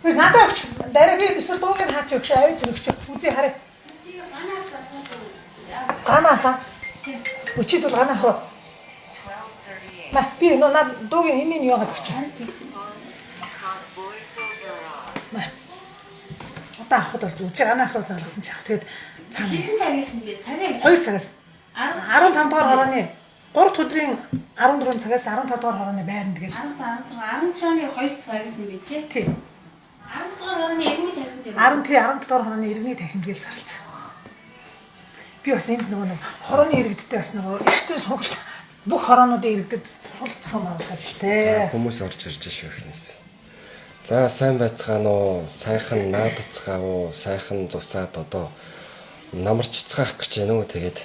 Би надад өгч дараа би эсвэл дуугийн хаач өгч авид өгч үзье харъя. Ганаа. Өчид бол ганаа хөө. Ма би над дуугийн энэ юу яагаад өгч. Ма. Одоо авахд бол үгүй ганаах руу залгасан ч яах. Тэгээд цаана. Хэдэн цагаас нь бэ? Цагаа 2 цагаас 15 дугаар хорооны 3 дахь өдрийн 14 цагаас 15 дугаар хорооны байранд тэгээд 17-ны 2 цагаас нь байж. Тий. 10 дугаар хорооны иргэний тархинд юм. 10 дугаар хорооны иргэний тархинд гээл зарлж. Би бас энд нөгөө хорооны иргэдтэй бас нөгөө их зүй сонголт бүх хороонуудын иргэдэд суулцсан байгаа л тээ. Хүмүүс орж ирж шүү ихнээс. За сайн байцгаана уу? Сайхан наадцгаа уу? Сайхан зусаад одоо намарчцгаах гэж байна уу? Тэгээд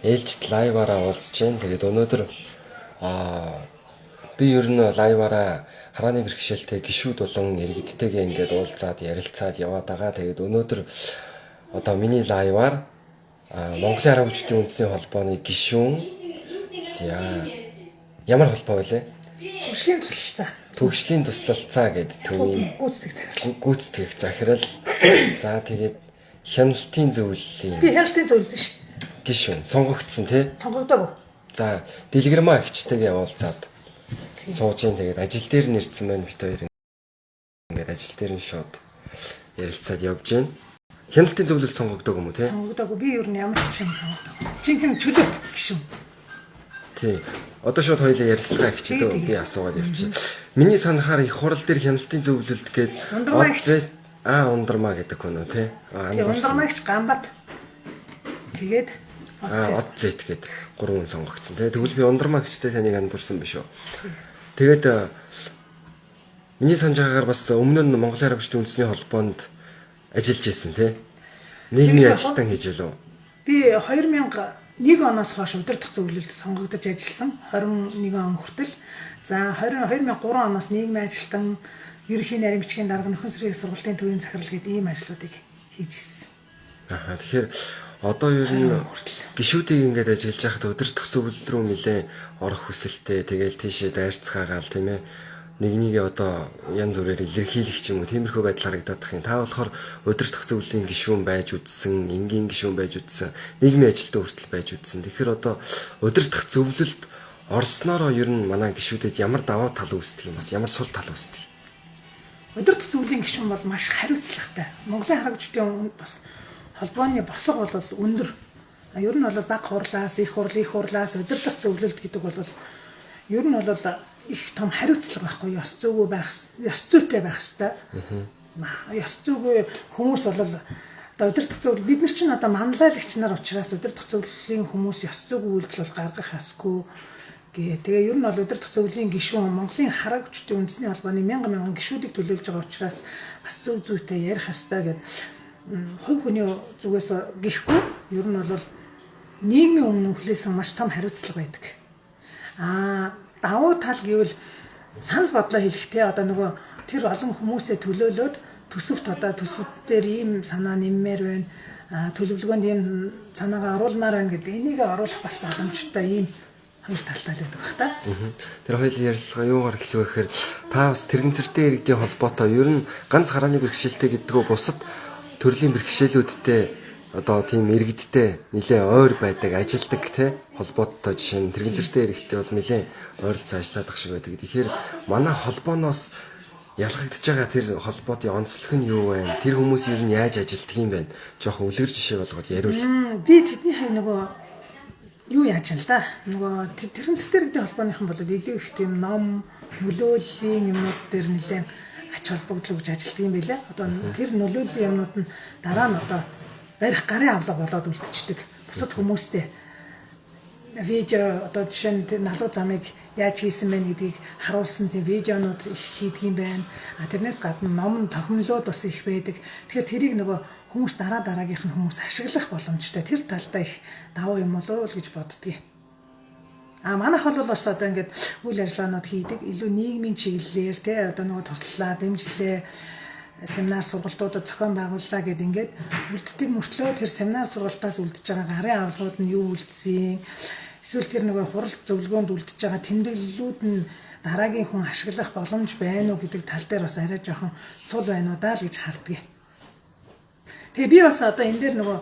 ээлжид лайваараа уулзж байна. Тэгээд өнөөдөр би ер нь лайваараа харааны бэрхшээлтэй гишүүд болон иргэдтэйгээ ингээд уулзаад ярилцаад яваад байгаа. Тэгээд өнөөдөр одоо миний лайваар Монголын арга хүчтэй үндэсний холбооны гишүүн ямар холбоо вэ? Төвшлийн туслалцаа. Төвшлийн туслалцаа гэдэг төвийн гүйцэтгэх захирал. За тэгээд хяналтын зөвлөлийн. Би хяналтын зөвлөл биш. Гишүүн сонгогдсон тий? Сонгогдоогүй. За дэлгэрмаа ихчтэйгээ уулзаад сууж ин тэгээд ажил дээр нэрсэн байна бит хоёр. Ингээд ажил дээр нь шууд ярилцаад явж байна. Хяналтын зөвлөлд сонгогдоог юм уу тий? Сонгогдоогүй. Би ер нь ямар ч юм сонгогдоогүй. Жинхэнэ чөлөөт гишүүн. Тий. Одоо шууд хоёулаа ярилцлага хийчихээ би асуугаад явчих. Миний санахаар их хурал дээр хяналтын зөвлөлд гээд ундармаа гэдэг хүн үү тий? Ундармаагч Гамбат. Тэгээд од зэт гээд 3 хүн сонгогдсон тий. Тэгвэл би ундармаа гэжтэй таныг андуурсан биш үү? Тэгээд миний санаж байгаагаар бас өмнө нь Монголын арга хүчтэй үндэсний холбоонд ажиллаж ирсэн тий. Нийгмийн ажилтан хийж байлаа. Би 2001 оноос хойш удирдах зөвлөлд сонгогдож ажилласан. 21 он хүртэл. За 2003 оноос нийгмийн ажилтан, ерөнхий нарийн бичгийн дарга, нөхөн сэргийн сургалтын төвийн захирал гэдэг ийм ажлуудыг хийж ирсэн. Тэгэхээр одоо ер нь гишүүдийг ингээд ажиллаж байхад удирдах зөвлөл рүү нэлээ орох хүсэлтэй. Тэгээл тийшээ дайрцгаагаал тийм ээ. Нэгнийгээ одоо янз бүрээр илэрхийлэх ч юм уу тиймэрхүү байдал харагдах юм. Та болохоор удирдах зөвлөлийн гишүүн байж үдсэн, энгийн гишүүн байж үдсэн, нийгмийн ажилтан хүртэл байж үдсэн. Тэгэхээр одоо удирдах зөвлөлд орсноороо ер нь манай гишүүдэд ямар даваа тал үүсдэг юм бас ямар сул тал үүсдэг. Удирдах зөвлөлийн гишүүн бол маш хариуцлагатай. Монголын хараг хүчтэй бас холбооны босго бол өндөр. Ер нь бол бага хурлаас, их хурлаас удирдах зөвлөлд гэдэг бол ер нь бол их том хариуцлага байхгүй ёс зүйгүй байх, ёс зүйтэй байх ёстой. Ёс зүйгүй хүмүүс бол одоо удирдах зөвлөл бид нар чинь одоо манлайлагч нар учраас удирдах зөвлөлийн хүмүүс ёс зүйгүй үйлдэл бол гаргах ёсгүй гээ. Тэгээ ер нь бол удирдах зөвлөлийн гишүүн Монголын хараг хүчтэй үндэсний холбооны мянган гишүүдийг төлөөлж байгаа учраас бас зөв зүйтэй ярих ёстой гэдэг хувь хүний зүгээс гихгүй ер нь бол нийгмийн өмнө хүлээсэн маш том хариуцлага байдаг. Давуу тал гэвэл санал бодлоо хэлэхдээ одоо нөгөө тэр олон хүмүүсээ төлөөлөөд төсөвт одоо төсвүүд дээр ийм санаа нэммээр байна. Төлөвлөгөөнд ийм санаагаа оруулмаар байна гэдэг энийг оруулах бас боломжтой ийм хоёр талтай л байдаг бах та. Тэр хоёулын ярилцлага юугаар эхлэв гэхээр та бас тэрэгцэртэй иргэдийн холбоотой ер нь ганц харааны бэрхшээлтэй гэдгөө бусад төрлийн бэрхшээлүүдтэй одоо тийм иргэдтэй нэлээ ойр байдаг, ажилдаг те холбоотой жишээ нь тэрэгцэртэй иргэдтэй бол нэлээ ойролцоо ажилладаг шиг байдаг. Тэгэхээр манай холбооноос ялгагдж байгаа тэр холбоодын онцлог нь юу вэ? Тэр хүмүүс ер нь яаж ажилдаг юм бэ? Жохон үлгэр жишээ болгоод яриул. Би тэдний хай нөгөө юу яаж юм л да. Нөгөө тэрэгцэртэй иргэдийн холбооныхан бол илүү их тийм ном, нөлөөллийн юмнууд дээр нэлээ ач холбогдол гэж ажилдаг юм байлаа. Одоо тэр нөлөөллийн юмнууд нь дараа нь одоо барих гарын авлага болоод үлдчихдэг. Бусад хүмүүстэй видео одоо жишээ нь налуу замыг яаж хийсэн бэ гэдгийг харуулсан тийм видеонууд их хийдэг юм байна. Тэрнээс гадна ном тохиомлууд бас их байдаг. Тэгэхээр тэрийг нөгөө хүмүүс дараагийнх нь хүмүүс ашиглах боломжтой. Тэр талдаа их давуу юм болов уу гэж боддгийг. Манайх бол бас одоо ингээд үйл ажиллагаанууд хийдэг. Илүү нийгмийн чиглэлээр те одоо нөгөө туслалаа, дэмжлээ, семинар сургалтуудад зохион байгууллаа гэд ингээд үлддэг мөртлөө тэр семинар сургалтаас үлдэж байгаа гарын авлагууд нь юу үлдсэн, эсвэл тэр нөгөө хурал зөвлөгөөнд үлдэж байгаа тэмдэглэлүүд нь дараагийн хүн ашиглах боломж байна уу гэдэг тал дээр бас арай жоохон сул байна уу даа л гэж харддаг. Тэгээ би бас одоо энэ дээр нөгөө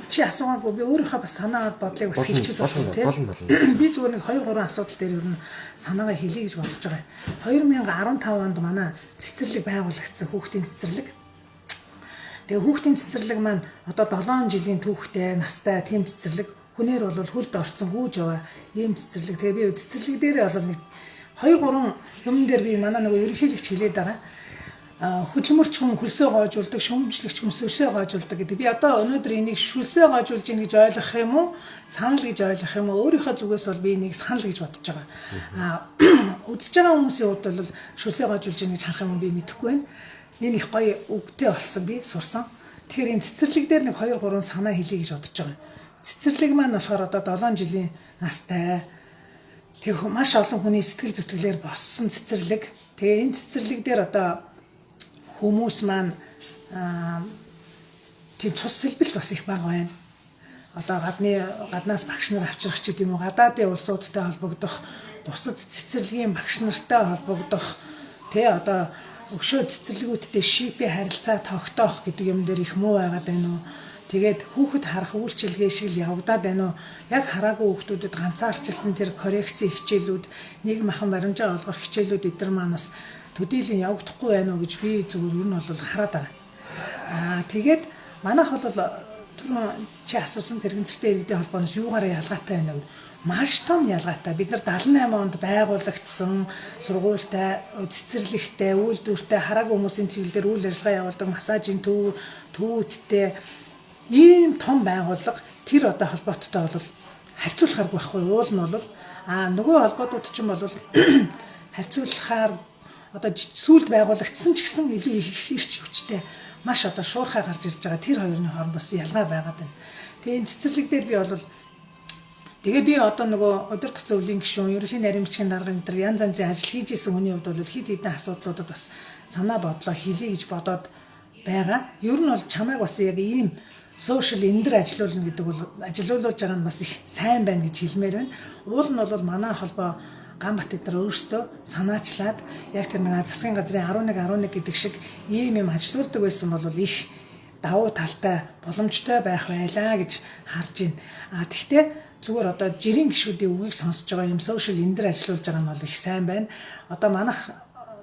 чи асуугаагүй би өөрийнхөө бас санаа бодлыг бас хэлчихэл байна тийм. Би зүгээр нэг 2 3 асуудал дээр ер нь санаагаа хэлье гэж бодож байгаа. 2015 онд манай цэцэрлэг байгуулагдсан хүүхдийн цэцэрлэг. Тэгээ хүүхдийн цэцэрлэг маань одоо 7 жилийн түүхтэй настай тийм цэцэрлэг хүнээр бол хөлд орцсон гүйж яваа ийм цэцэрлэг. Тэгээ би цэцэрлэг дээрээ бол нэг 2 3 юм дээр би манай нөгөө ерөнхийлөгч хэлээд байгаа. Хөдөлмөрч хүн хөлсөө гоожулдаг, шүүмжлэгч хүн сүлсээ гоожулдаг гэдэг. Би одоо өнөөдөр энийг шүлсээ гоожулж ийн гэж ойлгох юм уу? Санал гэж ойлгох юм уу? Өөрийнхөө зүгээс бол би энийг санал гэж бодож байгаа. Үзэж байгаа хүмүүсийн хувьд бол шүлсээ гоожулж ийн гэж харах юм би мэдэхгүй байна. Энэ их гоё үгтэй болсон би сурсан. Тэгэхээр энэ цэцэрлэг дээр нэг 2 3 санаа хэлье гэж бодож байгаа. Цэцэрлэг маань болохоор одоо 7 жилийн настай. Тэгээ маш олон хүний сэтгэл зүтгэлээр боссон цэцэрлэг. Тэгээ энэ цэцэрлэг дээр одоо хүмүүс маань тийм цус сэлбэлт бас их бага байна. Одоо гаднаас багш нар авчрах ч гэдэм үү, гадаадын улсуудтай холбогдох, бусад цэцэрлэгийн багш нартай холбогдох, тэ одоо өшөө цэцэрлэгүүдтэй шипи харилцаа тогтоох гэдэг юм дээр их муу байгаад байна уу? Тэгээд хүүхэд харах үйлчилгээ шиг л явагдаад байна уу? Яг хараагүй хүүхдүүдэд ганцаарчилсан тэр коррекцийн хичээлүүд, нэг махан баримжаа олгох хичээлүүд эдгээр маань бас төдийлөн явагдахгүй байна уу гэж би зүгээр юу нь бол хараад байгаа. Тэгээд манайх бол түрүүн чи асуусан тэрэгцэртэй иргэдийн холбооноос юугаараа ялгаатай байна вэ? Маш том ялгаатай. Бид нар 78 онд байгуулагдсан сургуультай, цэцэрлэгтэй, үйлдвэртэй, хараагүй хүмүүсийн чиглэлээр үйл ажиллагаа явуулдаг массажийн төвүүдтэй ийм том байгууллага тэр одоо холбооттой бол харьцуулахааргүй байхгүй. Уул нь бол нөгөө холбоотууд ч юм бол харьцуулахаар одоо сүүлд байгуулагдсан ч гэсэн илүү ирч хүчтэй маш одоо шуурхай гарч ирж байгаа тэр хоёрын хооронд бас ялгаа байгаад байна. Тэгээ энэ цэцэрлэг дээр би бол тэгээ би одоо нөгөө удирдах зөвлөлийн гишүүн, ерөнхий наримчгийн дарга энэ төр янз янзын ажил хийж исэн хүний хувьд бол хэд хэдэн асуудлуудад бас санаа бодлоо хэлье гэж бодоод байгаа. Ер нь бол чамайг бас яг ийм сошиал эндэр ажиллуулна гэдэг бол ажилуулж байгаа нь бас их сайн байна гэж хэлмээр байна. Уул нь бол манай холбоо Ганбат эдгээр өөрсдөө санаачлаад яг тэр нэг засгийн газрын 11 гэдэг шиг ийм юм ажилуулдаг байсан бол их давуу талтай боломжтой байх байлаа гэж харж байна. Тэгвэл зүгээр одоо жирийн гишүүдийн үгийг сонсож байгаа юм сошиал эндэр ажиллуулж байгаа нь бол их сайн байна. Одоо манайх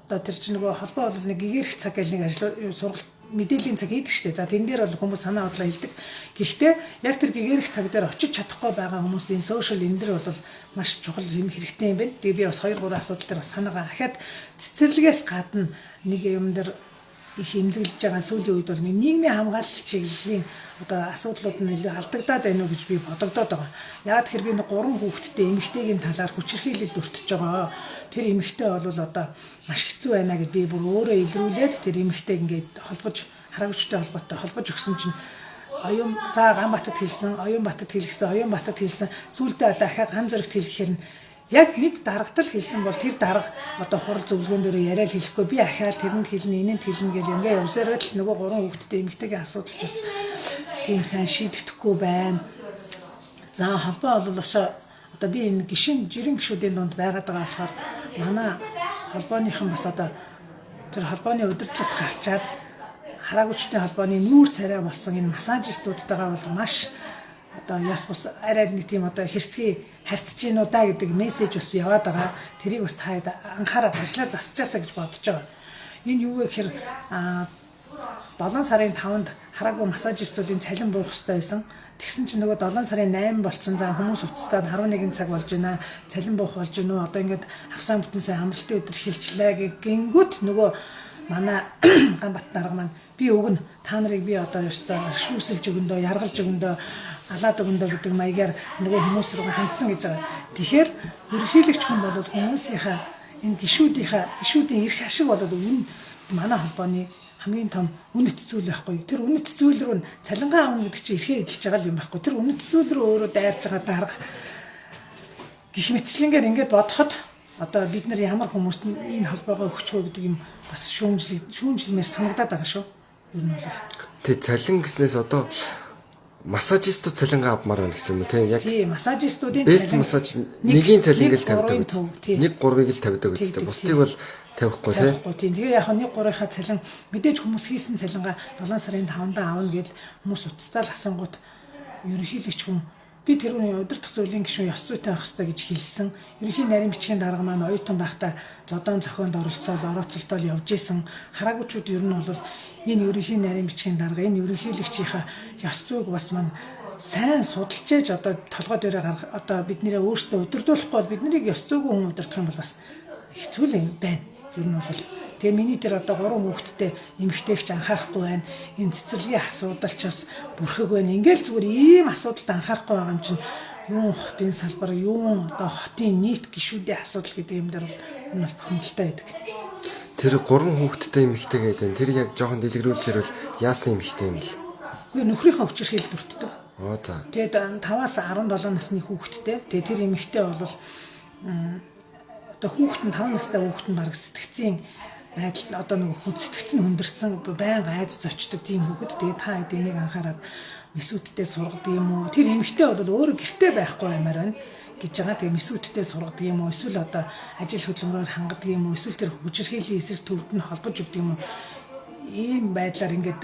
одоо тэр чинь нөгөө холбоо бол нэг гэгэрх цаг гэл нэг сургалт мэдээллийн цаг хийдэг штеп. За тэн дээр бол хүмүүс санаа бодлоо хэлдэг. Гэхдээ яг тэр гэгэрх цаг дээр очиж чадахгүй байгаа хүмүүсийн сошиал эндэр бол маш чухал юм хэрэгтэй юм байна. Тэгээ би бас 2 3 асуудал дээр бас санаагаа ахаад цэцэрлэгээс гадна нэг юм дээр их эмзэглэж байгаа сүүлийн үед бол нийгмийн хамгаалалт чиглэлийн одоо асуудлууд нь илүү алдагдаад байна уу гэж би бодогдоод байгаа. Яг тэр би 3 хүүхэдтэй эмэгтэйгийн талаар хүчирхийлэлд өртөж байгаа. Тэр эмэгтэй бол одоо маш хэцүү байна гэдээ бүр өөрөө илрүүлээд тэр эмэгтэйг ингээд холбож хараагчтай холбоотой холбож өгсөн чинь оюун Ганбатад хэлсэн, Оюунбатад хэлсэн, Оюунбатад хэлсэн. Сүүлдээ одоо ахаа Ган Зоригт хэлэхээр нь яг нэг даргатал хэлсэн бол тэр дарга одоо хурал зөвлөгөөн дээр яриад хэлэхгүй би ахаад тэрэнд хэлнэ, энэнд хэлнэ гэж ингээ явсараад л нөгөө 3 хүүхэдтэй эмэгтэйгийн асуудал ч бас тийм сайн шийдэгдэхгүй байна. За холбоо бол одоо би энэ гишин жирийн гишүүдийн дунд байгаад байгаа болохоор манай холбооныхан бас одоо тэр холбооны удирдлагт гарчаад хараагчдын холбооны нүүр царай болсон энэ массажистуудтайгаа бол маш одоо яс бус арай нэг тийм одоо хэрцгий харьцаж гин удаа гэдэг мессеж бас яваад байгаа. Тэрийг бас та анхаарал ажиллаа засчаасаа гэж бодож байгаа. Энэ юу вэ гэхээр 7 сарын 5-нд хараагүй массажистуудын цалин буух хэрэгтэй байсан. Тэгсэн чинь нөгөө 7 сарын 8 болцсон за хүмүүс уцтаад 11 цаг болж байна. Цалин буух болж гинөө. Одоо ингээд хагсаан бүтэн сая амралтын өдөр хэлчлээ гингүүт нөгөө манай Ганбат дарга маань би өгнө та нарыг би одоо ёстой шүүсэлж өгөндөө яргалж өгөндөө алаад өгөндөө гэдэг маягаар нөгөө хүмүүс рүү хандсан гэж байгаа. Тэгэхээр ерөнхийлөгч хүн бол хүмүүсийнхаа энэ гишүүдийн эрх ашиг бол манай холбооны хамгийн том үнэт зүйл байхгүй. Тэр үнэт зүйл рүү цалингаа авна гэдэг чинь эрхээ эдэлж байгаа юм байхгүй. Тэр үнэт зүйл рүү өөрөө дайрж байгаа дарга гих мэтчлэнгээр ингээд бодоход одоо бид нар ямар хүмүүст энэ холбоогоо өгч вэ гэдэг юм бас шүүмжлэмээр санагдаад байгаа шүү. Ер нь бол. Тэг цалин гэснээс одоо массажистууд цалингаа авмаар байна гэсэн юм уу те? Яг тий, массажистуудын бест массаж нэгийн цалин гэл тавьдаг үст. тий. 1.3-ыг л тавьдаг үстэй. Бусдыг бол тавихгүй те. Тийм. Тэгээ яг 1.3-ийнхаа цалин мэдээж хүмүүс хийсэн цалингаа 7 сарын 5-нд аавна гэд хүмүүс уцтаал асангууд ерөнхийлөгч хүн би тэр үний удирдах зүйлийн гишүүн ёс зүйтэй байх хэрэгтэй гэж хэлсэн. Ерөнхий нарийн бичгийн дарга маань оюутан байхдаа зодон зохионд оролцолтол явж исэн. Хараагуучууд ер нь бол энэ ерөнхий нарийн бичгийн дарга, энэ ерөнхийлөгчийнхаа ёс зүйг бас маань сайн судалж ээж одоо толгой дээрээ гарах одоо биднэрээ өөрсдөө удирдуулахгүй бол биднийг ёс зүйгүй хүн удирдах юм бол бас хэцүү л юм байна. Ер нь бол тэгээ миний дээр одоо 3 хүүхэдтэй эмэгтэйгч анхаарахгүй байна. Энэ цэцэрлэгийн асуудал ч бас бүрхэг байна. Ингээл зүгээр ийм асуудалд анхаарахгүй байгаа юм чинь юун хотын салбар, юун одоо хотын нийт гишүүдийн асуудал гэдэг юм дээр бол бохомдолтой байдаг. Тэр 3 хүүхэдтэй эмэгтэй гэдэг нь тэр яг жоохон дэлгэрүүлж ирвэл яасан эмэгтэй юм бэл? Үгүй нөхрийнхөө хүчирхийлэл бүрддэг. Оо за. Тэгээд 5-аас 17 насны хүүхэдтэй. Тэгээд тэр эмэгтэй бол одоо хүүхэд нь 5 настай хүүхэд нь баг сэтгцийн байдал одоо нэг хүн сэтгц нь хөндөрсөн байнга айц зочдөг тийм хүүхэд. Тэгээд та хэд энийг анхаарал месүүдтэй сургадаг юм уу? Тэр эмэгтэй бол өөрөө гэртээ байхгүй юмар байна гэж байгаа. Тэгээд месүүдтэй сургадаг юм уу? Эсвэл одоо ажил хөдөлмөрөөр хангадаг юм уу? Эсвэл тэр хүчирхийллийн эсрэг төвд нь холбож өгдөг юм уу? Ийм байдлаар ингээд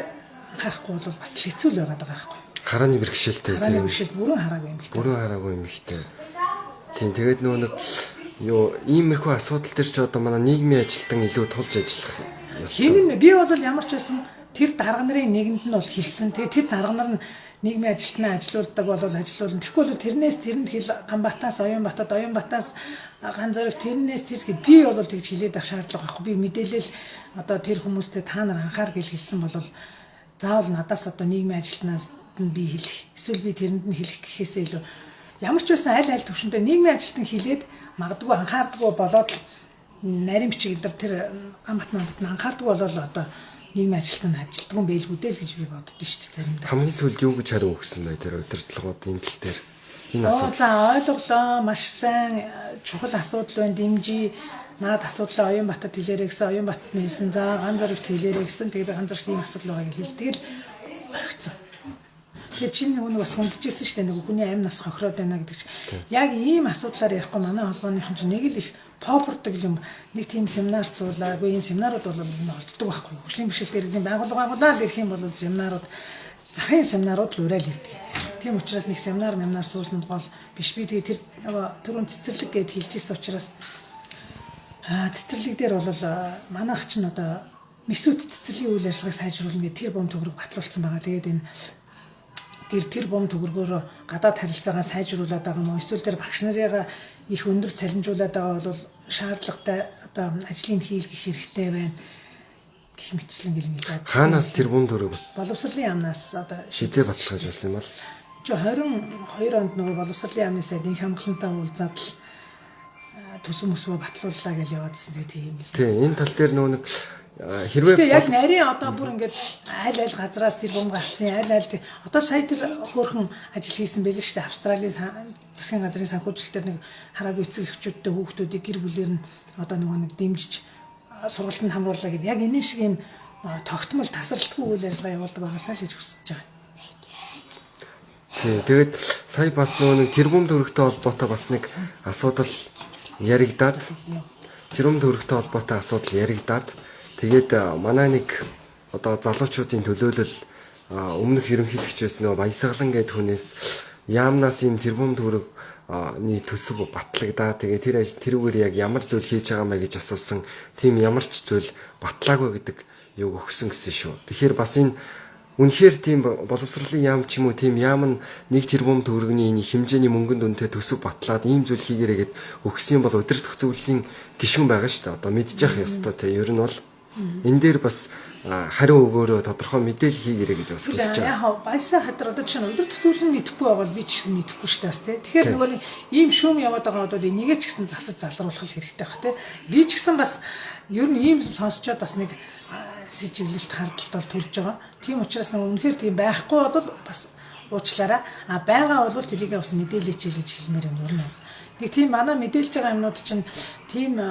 анхаарахгүй бол бас хэцүү л байгаа байхгүй. Харааны бэрхшээлтэй тийм. Бүрэн хараагүй эмэгтэй. Бүрэн хараагүй эмэгтэй. Тийм тэгээд нөгөө юу иймэрхүү асуудал төр ч одоо манай нийгмийн ажилтан илүү тулж ажиллах ёстой. Тийм би бол ямар ч байсан тэр дарга нарын нэгэнд нь бол хэлсэн. Тэгээд тэр дарга нар нь нийгмийн ажилтнаа ажилуулдаг бол ажилуулна. Тэгэхгүй бол тэрнээс тэрэнд хэл Ганбатаас Оюнбатаас Ган зориг тэрнээс тэр би бол тэгж хэлээд байх шаардлага байхгүй. Би мэдээлэл одоо тэр хүмүүстэй та нар анхаар гэж хэлсэн бол заавал надаас одоо нийгмийн ажилтнаас би хэлэх. Эсвэл би тэрэнд нь хэлэх гэхээсээ илүү ямар ч байсан аль төвшөндөө нийгмийн ажилтан хэлээд магадгүй анхаардаггүй болоод нарийн бичиг дээр тэр Ганбатнаа анхаардаггүй болоод одоо нийгмийн ажилтан ажилтдаг юм байлгүй дээ л гэж би боддоо шүү дээ заримдаа. Хамгийн сүүлд юу гэж хариу өгсөн бай тэр удирдлагуудын тал дээр энэ асуудал. За ойлголоо маш сайн чухал асуудал байна дэмжи наад асуудлаа Оюнбатад хэлээрэй гэсэн Оюнбатны хэлсэн за Ган зоригт хэлээрэй гэсэн тэгээд Ган зоригт ийм асуудал байгаа гэж хэлсэн. Тэгэл орхицсон. Тэгээд чинь нөгөө бас хүндчихсэн шүү дээ нөгөө хүний амь нас хохироод байна гэдэг чинь. Яг ийм асуудлаар ярихгүй манай холбооныхон чинь нэг л их попордог юм. Нэг тийм семинар цуулаагүй энэ семинарууд бол олддог байхгүй. Хөгжлийн бэрхшээл дээр байгууллагаа гэх юм бол семинарууд захын семинарууд л уриал ирдэг. Тийм учраас нэг семинар сууснууд гол биш. Би тэгээд тэр нөгөө түрүүн цэцэрлэг гэд хэлж ирсэн учраас цэцэрлэг дээр бол манайх чинь одоо месүүд цэцэрлэгийн үйл ажиллагааг сайжруулна гэдэг тэр бом төгрөг батлуулсан байгаа. Тэгээд энэ тэр бом төгрөгөөр гадаад харилцаагаа сайжруулад байгаа юм уу? Эсвэл тэр багш нарыгаа их өндөр цалинжуулаад байгаа бол шаардлагатай одоо ажлыг хийлгэх хэрэгтэй байна. Гэх мэтчлэн гэлмэлээд. Хаанаас тэр бом төгрөг? Боловсролын яамнаас одоо шизээ баталгааж болсон юм бол. 22 онд нөгөө боловсролын яамны сайдын хямглантай уулзаад л төсөв мөсвөө батлууллаа гэж яваадсэн тийм. Тийм энэ тал дээр нөгөө нэг хэрвээ яг нарийн одоо бүр ингээд аль газраас тэр бом гарсан аль одоо сая тэр хөөрхөн ажил хийсэн байл шүү дээ Австралийн засгийн газрын санхүүжилтээр нэг хараагүй эцэг эхчүүдтэй хүүхдүүдийг гэр бүлээр нь одоо нөгөө нэг дэмжиж сургалтанд хамрууллаа гэдэг яг энэ шиг юм тогтмол тасралтгүй үйл ажиллагаа явуулдаг байгаасаа л гэж хүсэж байгаа. Тий тэгээд сая бас нөгөө нэг тэр бом төгрөгтэй холбоотой бас нэг асуудал яригадаад тэр бом төгрөгтэй холбоотой асуудал яригадаад тэгээд манай нэг одоо залуучуудын төлөөлөл өмнөх ерөнхийлөгч байсан нөгөө Баясгалан гэдэг хүнээс яамнаас ийм тэрбум төгрөгний төсөв батлагдаа. Тэгээд тэрүүгээр яг ямар зүйл хийж байгаа мэй гэж асуусан. Тийм ямар ч зүйл батлаагүй гэдэг юг өгсөн гэсэн шүү. Тэгэхээр бас энэ үнэхээр тийм боловсролын яам ч юм уу тийм яам нь нэг тэрбум төгрөгний энэ хэмжээний мөнгөнд үнэтэй төсөв батлаад ийм зүйл хийгээрэй гэд өгсөн юм бол удирдах зөвлөлийн гишүүн байгаа шүү дээ. Одоо мэдчих ёстой те. Ер нь бол энэ дээр бас хариу өгөөрөө тодорхой мэдээлэл хийгээрэй гэж бас хүсэж байгаа. Яг баясаа хадар одоо чинь өдөр төсөөлөн мэдэхгүй байгаа би ч гэсэн мэдэхгүй шүү дээ тий. Тэгэхээр нөгөө ийм шүүм яваад байгаа бол энийгээ ч гэсэн засаж залруулах хэрэгтэй байх тий. Би ч гэсэн бас ер нь ийм сонсчоод бас нэг сэжиглэлт хардтал төлж байгаа. Тийм учраас нөгөө үнэхээр тийм байхгүй бол бас уучлаарай. Байгаа бол тэрийг бас мэдээлээч гэж хэлмээр юм ер нь. Нэг тийм манай мэдээлж байгаа юмнууд чинь тийм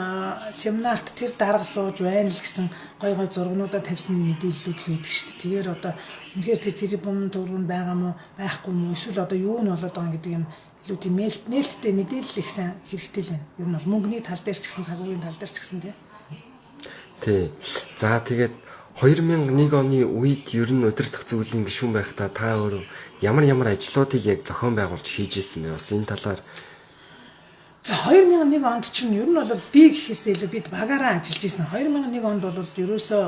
семинарт тэр дарга сууж байна л гэсэн гой зургнуудаа тавьсан мэдээллүүд л байдаг шүү дээ. Тэгэхээр одоо үнэхээр тэр бум дөрвөн байгаа мó байхгүй мó эсвэл одоо юу нь болоод байгаа гэдэг юм илүү тийм нээлттэй мэдээлэл их сайн хэрэгтэй л байна. Ер нь бол мөнгөний тал дээр ч гэсэн цагуугийн тал дээр ч гэсэн тий. За тэгээд 2001 оны үед ер нь удирдах зөвлөлийн гишүүн байхдаа та өөрөө ямар ажлуудыг яг зохион байгуулж хийж ирсэн бэ? Бас энэ талаар. За 2001 онд чинь ер нь бол би гэхээсээ илүү бид багаараа ажиллаж исэн. 2001 онд бол ерөөсөө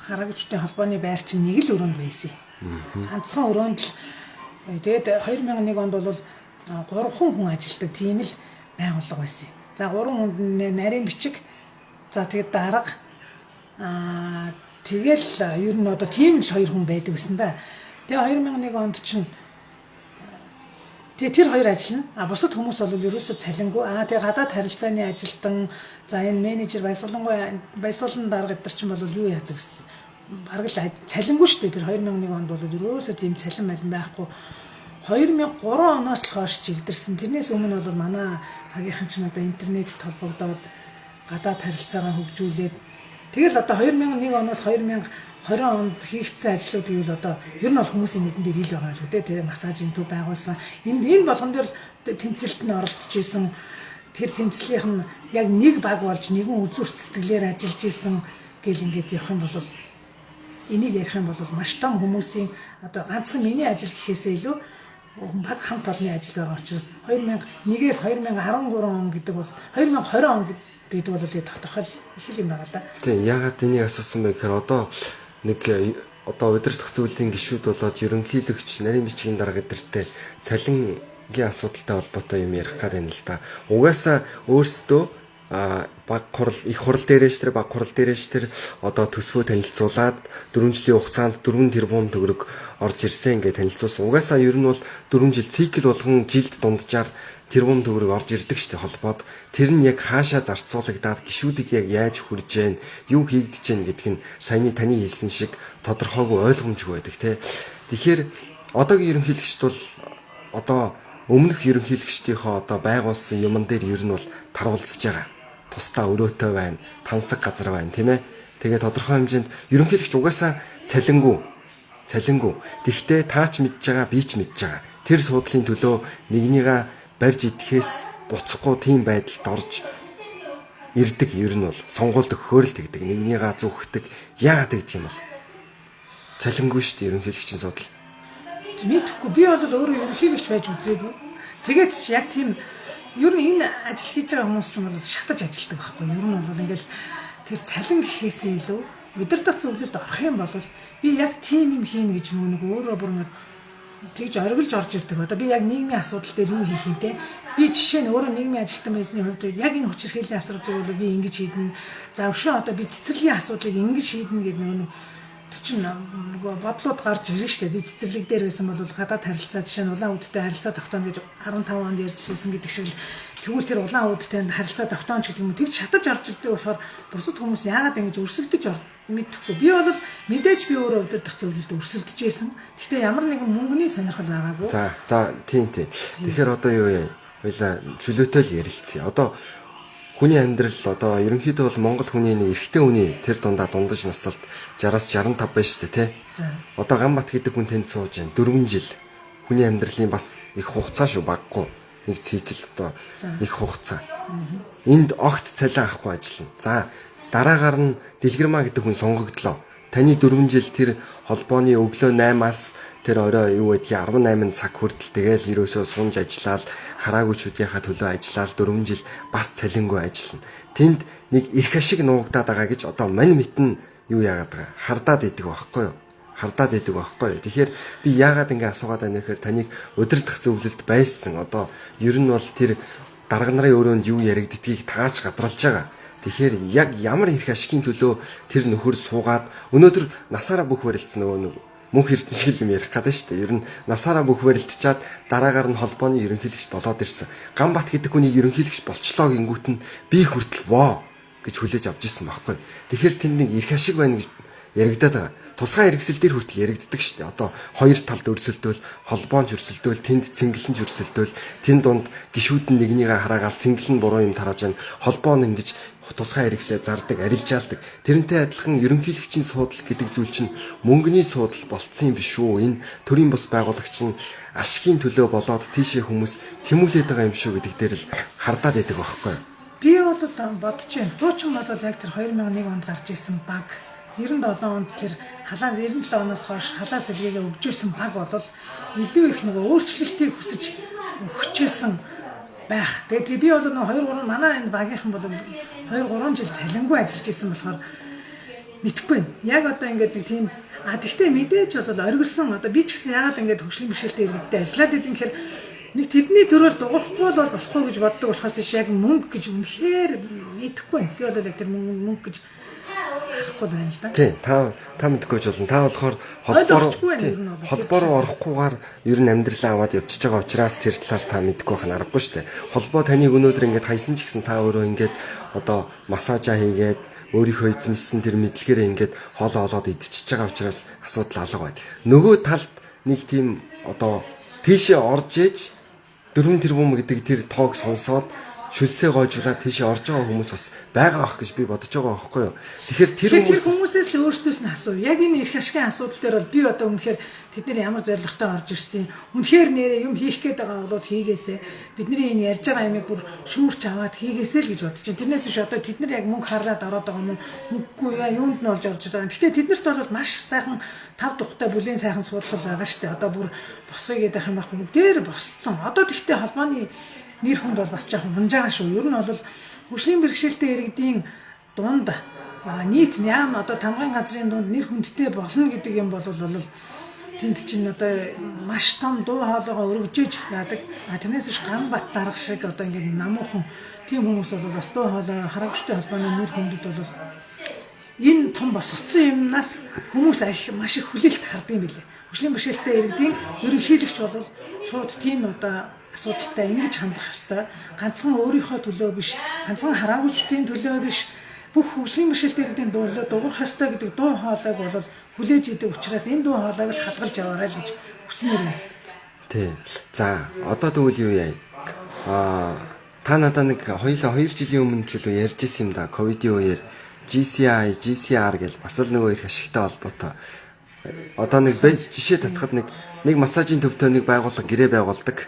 хараагчдын холбооны байр чинь нэг л өрөөнд байсан. Ганцхан өрөөнд л тэгээд 2001 онд бол 3 хүн ажилладаг тийм л байгууллага байсан. За 3 хүн нарийн бичиг, за тэгээд дарга, тэгэл ер нь одоо тийм л 2 хүн байдаг гэсэн да. Тэгээ 2001 онд чинь тэгээ тэр хоёр ажиллана. Бусад хүмүүс бол ерөөсөө цалингүй. Тэгээ гадаад харилцааны ажилтан, за энэ менежер, баясгалан дарга гэдэг чинь бол юу яадаг гэсэн. Бараг л цалингүй шүү дээ. Тэр 2001 онд бол ерөөсөө тийм цалин малин байхгүй. 2003 оноос л хойш чигдэрсэн. Тэрнээс өмнө бол манай хагийнхан чинь одоо интернет толбогдоод гадаад харилцаагаа хөгжүүлээд тэгэл одоо 2001 оноос 2020 онд хийгдсэн ажлууд гэвэл одоо ер нь бол хүмүүсийн нүдэн дээр ил байгаа л үү те массажийн төв байгуулсан. Энэ болгон дээр тэмцэлд нь оролцож исэн. Тэр тэмцлийнх нь яг нэг баг болж нэгэн үзүүрт сэтгэлээр ажиллаж исэн гэл ингээд явах юм бол энийг ярих юм бол маш том хүмүүсийн одоо ганцхан миний ажил гэхээсээ илүү баг хамт олонны ажил байгаа учраас 2001-ээс 2013 он гэдэг бол 2020 он гэдэг бол тодорхой их юм байна л да. Тийм яагаад энийг асуусан бэ гэхээр одоо нэг одоо удирдах зөвлөлийн гишүүд болоод ерөнхийлөгч нарийн бичгийн дарга гэдэртэй цалингийн асуудалтай холбоотой юм ярих гээд байна л да. Угаасаа өөрсдөө баг хурал их хурал дээрээш тэр баг хурал дээрээш тэр одоо төсвөө танилцуулаад 4 жилийн хугацаанд 4 тэрбум төгрөг орж ирсэн гэж танилцуулсан. Угаасаа ер нь бол 4 жил цикл болгон жилд дунджаар тэрбум төгрөг орж ирдэг штэ холбоод тэр нь яг хаашаа зарцуулагдаад гишүүдэд яг яаж хүрж гэн юу хийгдэж гэн гэдг нь саяны таны хэлсэн шиг тодорхойгүй ойлгомжгүй байдаг те. Тэгэхээр одоогийн ерөнхийлөгчд бол одоо өмнөх ерөнхийлөгчдийнхөө одоо байгуулсан юмн дээр ер нь бол тарвалцж байгаа. Тусдаа өрөөтэй байна, тансаг газар байна, тийм ээ. Тэгээ тодорхой хэмжээнд ерөнхийлөгч угаасаа цалингүй. Тэгвэл таа ч мэдж байгаа, би ч мэдж байгаа. Тэр суудлын төлөө нэгнийгээ барьж идэхээс буцахгүй тийм байдалд орж ирдэг ер нь бол сонгуульд өгөхөөр л тэгдэг. Нэгнийгээ зүгхдэг. Яагаад тэгдэг юм бол? Цалингүй шүү дээ ерөнхийлөгчийн суудал. Мэдхгүй би бол өөрөө ерөнхийлөгч байж үзээгүй. Тэгээд ч яг тийм ер нь энэ ажил хийж байгаа хүмүүс ч юм бол шатаж ажилдаг байхгүй. Ер нь бол ингээл тэр цалин гэхээсээ илүү удирдах зөвлөлд орох юм бол би яг тийм юм хийнэ гэж нэг өөрөө бүр нэг тэгж оргилж орж ирдэг. Одоо би яг нийгмийн асуудал дээр юу хийх юм те. Би жишээ нь өөрөө нийгмийн ажилтан байсны хувьд яг энэ хүчирхийллийн асуудлыг бол би ингэж шийднэ. За өшөө одоо би цэцэрлэгийн асуудлыг ингэж шийднэ гэдэг нэг чинь нөгөө бодлууд гарч ирнэ шүү дээ. Би цэцэрлэг дээр байсан бол гадаад харилцаа жишээ нь улаан үдтэй харилцаа тогтооно гэж 15 онд ярьж ирсэн гэдэг шиг л тэгвэл тэр улаан үдтэй харилцаа тогтооно гэдэг юм. Тэгж шатаж орж ирдэг болохоор бусад хүмүүс яагаад ингэж өрсөлдөж мэдхгүй. Би бол мэдээж би өөрөө удирдах зөвлөлд өрсөлдөж байсан. Гэхдээ ямар нэгэн мөнгөний сонирхол байгаагүй. За тийм. Тэгэхээр одоо юу яа? Хоёлаа чөлөөтэй л ярилцъя. Одоо хүний амьдрал одоо ерөнхийдөө бол Монгол хүний эрэгтэй хүний тэр дундаж насалт 60-аас 65 байна шүү дээ, тий. Одоо Ганбат гэдэг хүн тэнд сууж байна. 4 жил. Хүний амьдралын бас их хугацаа шүү, баггүй. Нэг цикл одоо их хугацаа. Энд огт цалин авахгүй ажиллана. За дараагаар нь Дэлгэрмаа гэдэг хүн сонгогдлоо. Таны 4 жил тэр холбооны өглөө 8-аас тэр орой юу гэдгийг 18 цаг хүртэл тэгэл ерөөсөө сунж ажиллаад хараагүйчүүдийнхаа төлөө ажиллаад 4 жил бас цалингүй ажиллана. Тэнд нэг эрх ашиг нуугдаад байгаа гэж одоо мань мэтэн юу яагаад байгаа? Хардаад идэг байхгүй юу? Тэгэхээр би яагаад ингэ асуугаад байна гэхээр таныг удирдах зөвлөлд байсан. Одоо ер нь бол тэр дарга нарын өрөөнд юу яригддгийг тааж гадралж байгаа. Тэгэхээр яг ямар эрх ашигын төлөө тэр нөхөр суугаад өнөөдөр насаараа бүх барилдсан нөгөө мөнх эрдэнэ шиг юм ярих гэдэг шүү дээ. Ер нь насаараа бүх барилдчаад дараагаар нь холбооны ерөнхийлөгч болоод ирсэн. Ганбат гэдэг хүнийг ерөнхийлөгч болчлоо гингүүт нь би хүртэл воо гэж хүлээж авч ирсэн байхгүй. Тэгэхээр тэнд нэг эрх ашиг байна гэж яригадаад байгаа. Тусгай хэрэгсэл дээр хүртэл яригддаг шүү дээ. Одоо хоёр талд өрсөлдөөл, холбоонч өрсөлдөөл, тэнд цэнгэлэнч өрсөлдөөл, тэнд дунд гişүүд нь нэгнийгээ хараагаал цэнгэл нь буруу юм тарааж байна. Холбоо нь ингэж тусгай хэрэгслээ зардаг, арилжаалдаг. Тэрнтэй адилхан ерөнхийлөгчийн суудлал гэдэг зүйл чинь мөнгөний суудлал болцсон юм биш үү? Энэ төрийн бус байгуулагч нь ашигын төлөө болоод тийшээ хүмүүс тэмүүлээд байгаа юм шүү гэдэг дээр л хардаад байдаг байхгүй юу? Би бол бодож байна. Дуучин бол яг тэр 2001 онд гарч исэн баг 97 онд тэр халаас 97 оноос хойш халаас илгээгээ өгж исэн баг бол илүү их нөгөө өөрчлөлтийг хүсэж өгчээсэн байх. Тэгээд би бол нөгөө 2 3 манай энэ багийнхан бол 2 3 жил цалингүй ажиллаж исэн болохоор мэдхгүй байна. Яг одоо ингээд нэг тийм тэгтээ мэдээж бол оргилсон одоо би ч гэсэн яагаад ингээд хөгжлийн бэрхшээлтэй иргэдтэй ажиллаад идэв гэхээр нэг тэдний төрөөр дуурахгүй бол болохгүй гэж боддог болохоос яг мөнгө гэж үнэхээр мэдхгүй байна. Би бол яг тэр мөнгө гэж харахгүй байна л да. Тий, та мэдгүй ч болно. Та болохоор холбоор орохгүйгээр ер нь амьдралаа аваад явчихж байгаа учраас тэр талаар та мэдгүй байх нь аргагүй шүү дээ. Холбоо таныг өнөөдөр ингээд хайсан ч гэсэн та өөрөө ингээд одоо массажаа хийгээд өөрийнхөө эзэмшсэн тэр мэдлэгээрээ ингээд хоолоод идчихэж байгаа учраас асуудал алга байна. Нөгөө талд нэг тийм одоо тийшээ орж ээж 4 тэрбум гэдэг тэр тоог сонсоод шүлсээ гоожуулаад тийшээ орж байгаа хүмүүс бас байгаа ах гэж би бодож байгаа байхгүй юу. Тэгэхээр тэр хүмүүсээс л өөрсдөөс нь асуу. Яг энэ эрх ашигын асуудал дээр бол би одоо үнэхээр тэд нар ямар зоригтой орж ирсэн. Үнэхээр нэрээ юм хийх гээд байгаа бол хийгээсэ. Бидний энэ ярьж байгаа юмыг бүр шүүрч аваад хийгээсэ л гэж бодож байна. Тэрнээс биш одоо тэд нар яг мөнгө харлаад ороод байгаа юм уу? Мөнгөгүй яа юунд нь олж орж байгаа юм. Гэтэ тэднэрт бол маш сайхан тав тухтай бүлийн сайхан судлал байгаа шүү дээ. Одоо бүр босгоё гэдэг юм байхгүй бүгдээр босцсон. Одоо тэгтээ холбооны нэр хүнд бол бас жоохон хунжаага шүү. Ер нь бол хөгжлийн бэрхшээлтэй иргэдийн дунд нийт яам одоо тамгын газрын дунд нэр хүндтэй болно гэдэг юм бол тэнд чинь одоо маш том дуу хоолойгоо өргөжөж яадаг. Тэрнээс биш Ганбат дарга шиг одоо ингээд намуухан тийм хүмүүс бол бас дуу хоолой харагчтай холбооны нэр хүндэд бол энэ том босцсон юмнаас хүмүүс маш их хүлээлт харддаг юм билээ. Хөгжлийн бэрхшээлтэй иргэдийн ерөнхийлөгч бол шууд тийм одоо асуудалтай ингэж хандах ёстой. Ганцхан өөрийнхөө төлөө биш, ганцхан хараагчдын төлөө биш, бүх хөгжлийн бэрхшээлтэй иргэдийн төлөө дуурах ёстой гэдэг дуу хоолойг бол хүлээж идэг учраас энэ дуу хоолойг л хадгалж яваарай л гэж хүснээр юм. Тий. За, одоо тэгвэл юу яа? Та надад нэг 2 жилийн өмнө ч үгүй ярьж исэн юм да. Ковидын үеэр GCI, GCR гэж бас л нөгөө их ашигтай холбоотой. Одоо нэг жишээ татхад нэг массажийн төвтэй нэг байгууллага гэрээ байгуулдаг.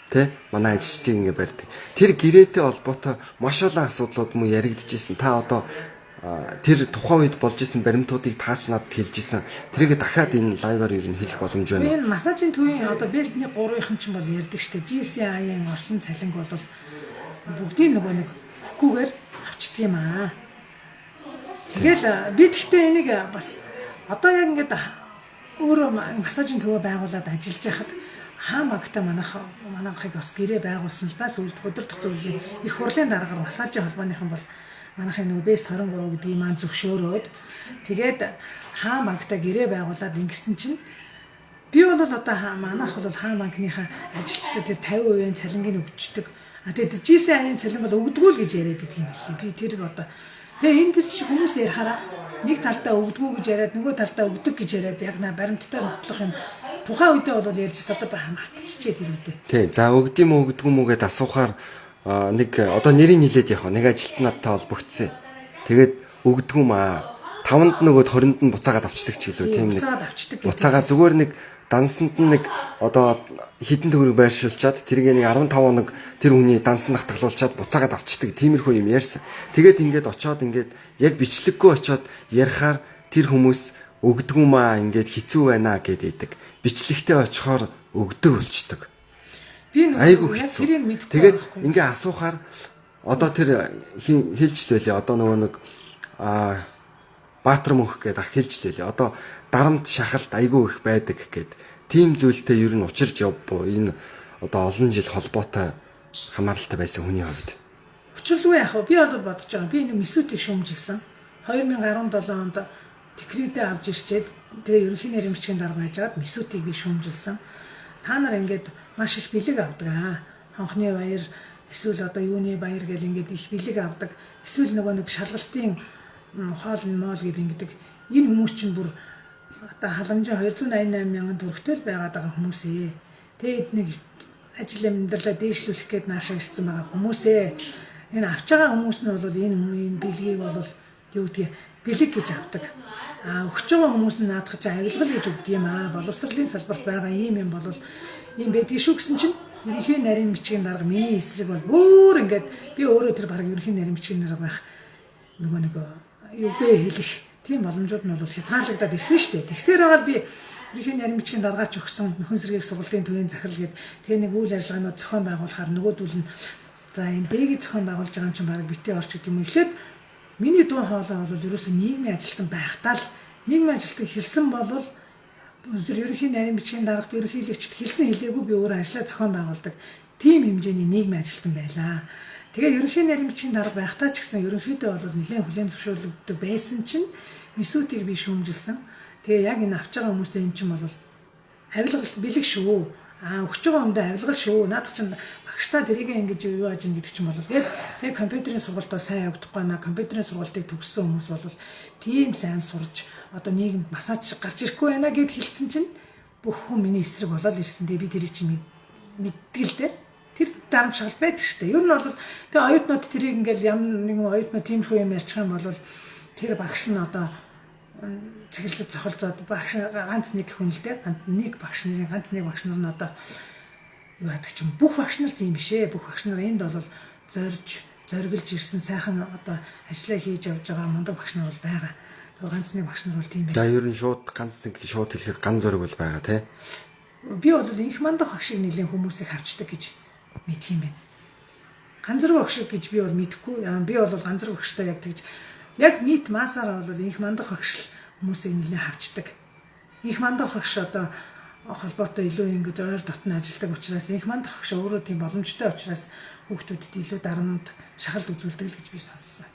Тэ манай ажилчдыг ингэ барьдаг. Тэр гэрээтэй холбоотой маш олон асуудлууд мөн яригдчихсэн. Та одоо тэр тухайн үед болж исэн баримтуудыг таач надад хэлж исэн. Тэрийг дахиад энэ лайваар ер нь хэлэх боломж байна. Энэ массажийн төвийн одоо Best-ний 3-ын чинь бол ярьдаг шүү дээ. GCI-ийн орсон цалинг бол бүгдийн нөгөө нэг хөхгүйгээр авчдаг юм аа. Тэгэл би тэгтээ энийг бас одоо яг ингээд өөрөө массажийн төвөө байгуулад ажиллаж байхад хаамагтай манайхыг бас гэрээ байгуулсан л да. Сүүлд өдөр тутмын их хурлын дараагаар массажийн холбооныхан бол манайхын нөгөө Best 23 гэдгийг маань зөвшөөрөөд тэгээд хаамагтай гэрээ байгуулад ингэсэн чинь би бол одоо манайх бол хаан банкныхаа ажилчдад тэр 50% цалингийг өгчдөг. Тэгээд GCI-ийн цалин бол өгдөггүй л гэж яриад байдаг юм билээ. Би тэрийг одоо тэгээ энэ төр чи хүмүүс ярихаараа нэг талдаа өгдөггүй гэж яриад нөгөө талдаа өгдөг гэж яриад яг баримттай нотлох юм тухайн үедээ бол ярьж одоо мартчихжээ тэр үедээ. Тий. За өгдөм үү өгдөггүй мүү гэдээ асуухаар нэг одоо нэрийг хэлээд явах. Нэг ажилт надтай холбогдсон. Тэгээд өгдөггүй маа. 5-нд нөгөөд 20-нд нь буцаагаад авчдаг ч гэлөө тийм нэг. Буцаагаа зүгээр нэг дансанд нь нэг одоо хідэн төгрөг байршуулчаад тэрийг нэг 15 хоног тэр хүний дансанд хатгалуулчаад буцаагаад авчдаг. Тиймэрхүү юм ярьсан. Тэгээд ингээд очоод ингээд яг бичлэггүй очоод ярихаар тэр хүмүүс өгдөггүй маа ингээд хэцүү байна гэдэг. Бичлэгтэй очихоор өгдөг болчдөг. Би айгу хэцүү. Тэгээд ингээ асуухаар одоо тэр хэлж лээ. Одоо нөгөө нэг Баатар мөнх гэдэг ах хэлж лээ. Одоо дарамт шахалт айгу их байдаг гэд. Тим зүйлтэй ер нь учирж явбуу. Энэ одоо олон жил холбоотой хамааралтай байсан хүний хувьд. Учирлгүй яах вэ? Би бол бодож байгаа. Би энэ Месүтийг шүүмжилсэн. 2017 онд Текридээ авч ирчээд тэгээ ерөнхий нэрмжийн дарга байжгаад Месүтийг би шүүмжилсэн. Та нар ингээд маш их бэлэг авдаг аа. Хонхны баяр эсвэл одоо юуны баяр гэж ингээд их бэлэг авдаг. Эсвэл нөгөө нэг шалгалтын хоол моол гэдэг ингэдэг. Энэ хүмүүс чинь бүр одоо халамжийн 288 мянган төгрөгтэй л байгаад байгаа хүмүүс ээ. Тэгээд нэг ажил амьдралаа дээшлүүлэх гээд наашаа ирсэн байгаа хүмүүсээ. Энэ авч байгаа хүмүүс нь бол энэ бэлгийг бол юу гэдгийг бэлэг гэж авдаг. Өгч байгаа хүмүүс нь наадах чинь авилгал гэж өгдөг юм аа. Боловсролын салбарт байгаа ийм юм бол ийм байдгийг шүү гэсэн чинь ерөнхий нарийн бичгийн дарга миний эсрэг бол бүр ингээд би өөрөө тэр баг ерөнхий нарийн бичгийн дарга байх нэг юугээ хэлэх тийм боломжууд нь бол хязгаарлагдаад ирсэн шүү дээ. Тэгсээр байгаа би ерөнхий нарийн бичгийн даргаач өгсөн нөхөн сэргийг сургалтын төвийн захирал гээд тэгээ нэг үйл ажиллагаанууд зохион байгуулахаар нөгөөдөл нь за энэ дэгийг зохион байгуулж байгаа юм чинь баг битээ орч гэдэг юм. Эхлээд миний дуу хоолой бол ерөөсөө нийгмийн ажилтан байхдаа л нийгмийн ажилтан хэлсэн бол ерөнхий нарийн бичгийн даргад ерөнхийлөгчд хэлсэн хэлээгүй би өөрөө ажиллаа зохион байгуулдаг. Тийм хэмжээний нийгмийн ажилтан байлаа. Тэгээ ерөнхий нарийн бичгийн дарга байхдаа ч гэсэн ерөнхийдөө бол нэлээд хүлээн зөвшөөрлөгддөг байсан чинь Месүтийг би шүүмжилсэн. Тэгээ яг энэ авч байгаа хүмүүстэй эн чинь бол авилгал бэлэг шүү. Өгч байгаа хүндээ авилгал шүү. Наадах чинь багштай тэрийг ингэж юу ааж ин гэдэг чинь бол тэгээ компьютерийн сургалтаа сайн явагдахгүй наа. Компьютерийн сургалтыг төгссөн хүмүүс бол тийм сайн сурж одоо нийгэмд масаж гарч ирэхгүй байна гэд хэлсэн чинь бүх хүн миний эсрэг болоод ирсэн. Тэгээ би тэрийг чинь мэддэг л дээ. Тэр дарамтшил байдаг шүү дээ. Ер нь бол тэгээ оюутнууд тэрийг ингээл ямар нэгэн оюутнууд тиймэрхүү юм ярьчих юм бол тэр багш нь одоо цэглэлд зохицоод багш ганц нэг хүн л дээ. Ганц нэг багш нар нь одоо юу яадаг ч юм бүх багш нар тийм биш ээ. Бүх багш нар энд бол зориглож ирсэн сайхан одоо ажиллаа хийж явж байгаа мундаг багш нар бол байгаа. Тэгээ ганц нэг багш нар бол тийм байна. За ер нь шууд ганц нэг шууд хэлэхэд ган зориг бол байгаа тий. Би бол инх мандах багшийг нэлийн хүмүүсийг хавчдаг гэж мэдх юм байна. Ганцрог багш гэж би бол мэдэхгүй. Би бол ганцрог багштай яг тэгж яг нийт масаараа бол инх мандах багш хүмүүсийг нэлийн хавчдаг. Инх мандах багш одоо холбоотой илүү ингэж ойр дотн ажилладаг учраас инх мандах багш өөрөө тийм боломжтой учраас хүүхдүүдэд илүү дарамт шахалт үзүүлдэг л гэж би сонссон.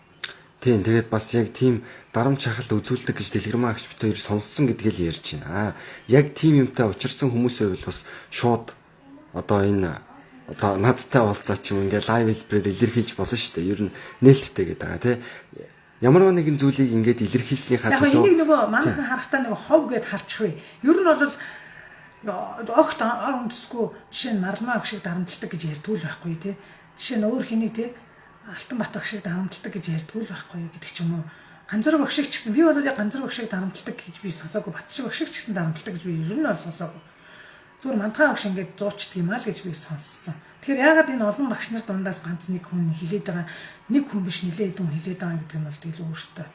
Тийм тэгээд бас яг тийм дарамт шахалт үзүүлдэг гэж дэлгэрмаа агч бид хоёр сонссон гэдгийг л ярьж байна. Яг тийм юмтай учирсан хүмүүсээ бол бас шууд одоо энэ одоо надтай уулзаа ч юм ингээ лайв хэлбэрээр илэрхийлж болно шүү дээ. Ер нь нээлттэй гэдэг байгаа тий. Ямар нэгэн зүйлийг ингээд илэрхийлснийхаа төлөө яг энийг нөгөө манайхан харахтаа нэг хов гэд харчих вэ. Ер нь бол огт онцгүй жишээ нь мармаа агшиг дарамтлагдаг гэж ярьдгүй л байхгүй тий. Жишээ нь өөр хэний тий Алтан бат агшиг дарамтлагдаг гэж ярьдгүй л байхгүй гэдэг ч юм уу. Ганцрог агшиг ч гэсэн би бол яг ганцрог агшиг дарамтлагдаг гэж би сонсоогүй. Батшиг агшиг ч гэсэн дарамтлагдаг гэж би ер нь бол сонсоогүй. Зүгээр мантгай багш ингээд зуучдаг юм аа л гэж би сонссон. Тэгэхээр яагаад энэ олон багш нар дундаас ганц нэг хүн хилээд байгаа нэг хүн биш нилээд хүн хилээд байгаа гэдэг нь бол тэгэл өөртөө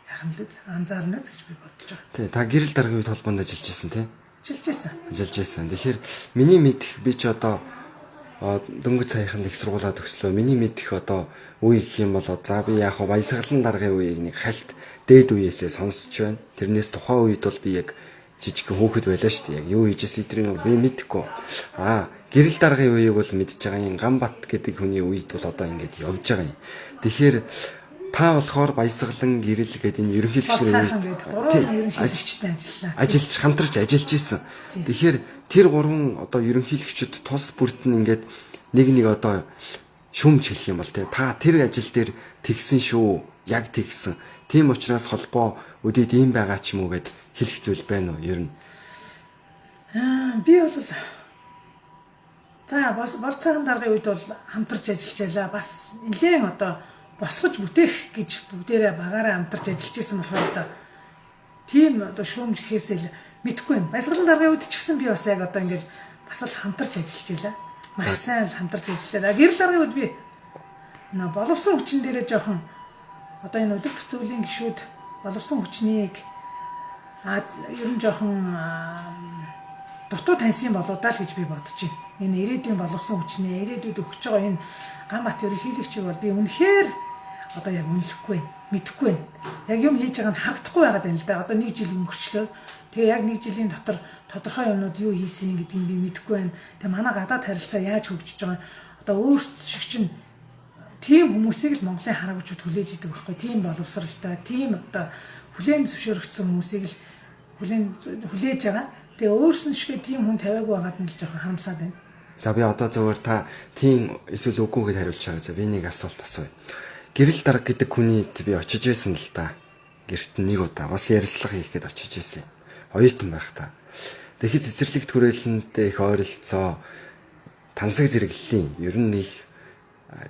яхан л анзаарна гэж би бодож байгаа. Тий, та гэрэл даргын үед холбоонд ажиллаж байсан тий? Ажиллаж байсан. Тэгэхээр миний мэдэх би ч одоо дөнгөж саяхан их сургуулаа төгслөө. Миний мэдэх одоо үе гэх юм бол за би яг баясгалан даргын үеийг нэг хальт дээд үеэсээ сонсч байна. Тэрнээс тухайн үед бол би яг жижиг хөөхд байлаа шүү дээ. Яг юу хийжсэн эдрийг бол би мэдэхгүй. Гэрэл даргын үеийг бол мэдж байгаа юм. Ганбат гэдэг хүний үед бол одоо ингэж явж байгаа юм. Тэгэхээр та болохоор баясгалан гэрэл гэдэг энэ ерөнхийлөгчийн ажиллаж хамтарч ажиллаж исэн. Тэгэхээр тэр гурван одоо ерөнхийлөгчд тус бүрдэн ингээд нэг одоо шүмж хэлэх юм бол та тэр ажил дээр тэгсэн шүү. Яг тэгсэн. Тийм учраас холбоо өдөд ийм байгаа ч юм уу гэд хэлэх зүйл байна уу ер нь? Би бол за болцоохон даргын үед бол хамтарч ажиллаж байлаа. Бас нэлээд одоо босгож бүтээх гэж бүгдээрээ багаараа хамтарч ажиллаж исэн болохоор одоо тийм одоо шүүмж гэхээсээ л мэдхгүй юм. Баясгалан даргын үед ч гэсэн би бас яг одоо ингээл бас л хамтарч ажиллаж байлаа. Маш сайн л хамтарч ажиллаа. Гэрэл даргын үед би боловсон хүчин дээрээ жоохон одоо энэ удирдах зөвлөлийн гишүүд боловсон хүчнийг ер нь жоохон дутуу таньсан болоодаа л гэж би бодож байна. Энэ ирээдүйн боловсон хүчнээ ирээдүйд өгч байгаа энэ гамбат ерөнхийлөгчийг бол би үнэхээр одоо яг үнэлэхгүй байна. Мэдэхгүй байна. Яг юм хийж байгаа нь харагдахгүй байгаад байна л да. Одоо нэг жил өнгөрчлөө. Тэгээ яг нэг жилийн дотор тодорхой юмнууд юу хийсэн гэдгийг би мэдэхгүй байна. Тэгээ манай гадаад харилцаа яаж хөгжиж байгаа одоо өөрсдөө шиг чинь тийм хүмүүсийг л Монголын хараагчид хүлээж идэг байхгүй. Тийм боловсралтай, тийм одоо хүлээн зөвшөөрөгдсөн хүмүүсийг л хүлээж байгаа. Тэгээ өөрснөө шиг тийм хүн тавиагүй байгаад нь л жоохон харамсаад байна. За би одоо зөвөр та тийм эсвэл үгүй гэж хариулж байгаа. За би нэг асуулт асууя. гэрэл дарга гэдэг хүнийд би очиж исэн л та. Гэрт нэг удаа бас ярилцлага хийхэд очиж исэн. Оюутан байх та. Тэгэхэд цэцэрлэг түрээлэнтэй их ойролцоо тансаг зэрэглэлийн ер нь их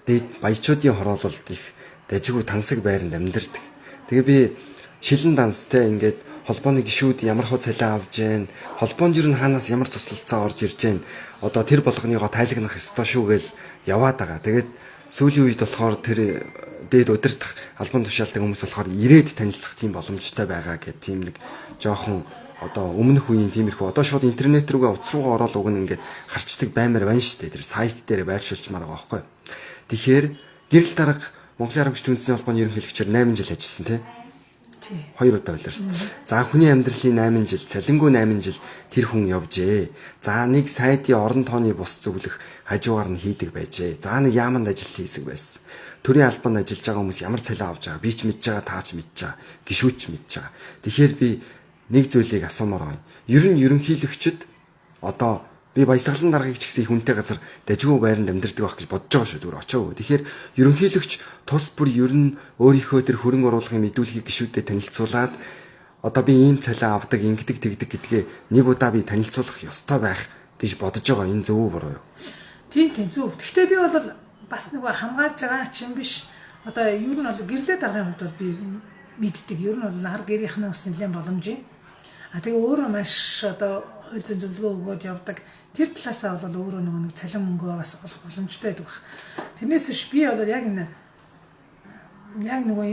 дээд баячуудын хороололд их дажгүй тансаг байранд амьдардаг. Тэгээ би шилэн данстай ингээд холбооны гишүүд ямар хөө цалин авж гэн, холбоонд ер нь хаанаас ямар туслалцаа орж ирж гэн, одоо тэр болгоныгоо тайлагнах ёстой шүү гээл яваад байгаа. Тэгээд сүүлийн үед болохоор тэр дээд удирдах албан тушаалтай хүмүүс болохоор ирээд танилцах тийм боломжтой байгаа гэх тийм нэг жоохон одоо өмнөх үеийн тиймэрхүү одоо шууд интернет рүүгээ утас руугаа ороод уг нь ингээд харцдаг баймаар байна шүү дээ. Тэр сайт дээр байршуулчмаар байгаа байхгүй. Тэгэхээр гэрэл дарга Монголын Арга Хүчний холбооны ерөнхийлөгчөөр 8 жил ажилласан тийм. 2 удаа байларсан. За хүний амьдралын 8 жил, цалингүй 8 жил тэр хүн явжээ. За нэг сайдын орон тооны бус зөвлөх хажуугаар нь хийдэг байжээ. За нэг яаманд ажил хийсэг байсан. Төрийн албанд ажиллаж байгаа хүмүүс ямар цалин авж байгаа, би ч мэдж байгаа, та ч мэдж байгаа, гишүүч мэдж байгаа. Тэгэхээр би нэг зүйлийг асуумаар байна. Ер нь ерөнхийлөгчд одоо би баясгалан даргаыг ч гэсэн их үнэтэй газар дажгүй байранд амьдардаг байх гэж бодож байгаа шүү зүгээр очоогүй. Тэгэхээр ерөнхийлөгч тус бүр ер нь өөрийнхөө тэр хөрөнгө оруулгын мэдүүлгийг гишүүдэд танилцуулаад одоо би ийм цалин авдаг, ингэдэг тэгдэг гэдгээ нэг удаа би танилцуулах ёстой байх гэж бодож байгаа. Энэ зөв үү буруу юу? Тийм зөв. Гэхдээ би бол бас нэг хамгаалж байгаа ч юм биш. Одоо ер нь бол гэрлээ даргын хувьд бол би мэддэг. Ер нь бол нар гэрийнхнээ бас нэлээд боломжийн. Тэгээ өөрөө маш одоо хууль зүйн зөвлөгөө өгөөд явдаг. Тэр талаасаа бол өөрөө нэг цалин мөнгөө бас олох боломжтой байдаг. Тэрнээс биш би бол яг энэ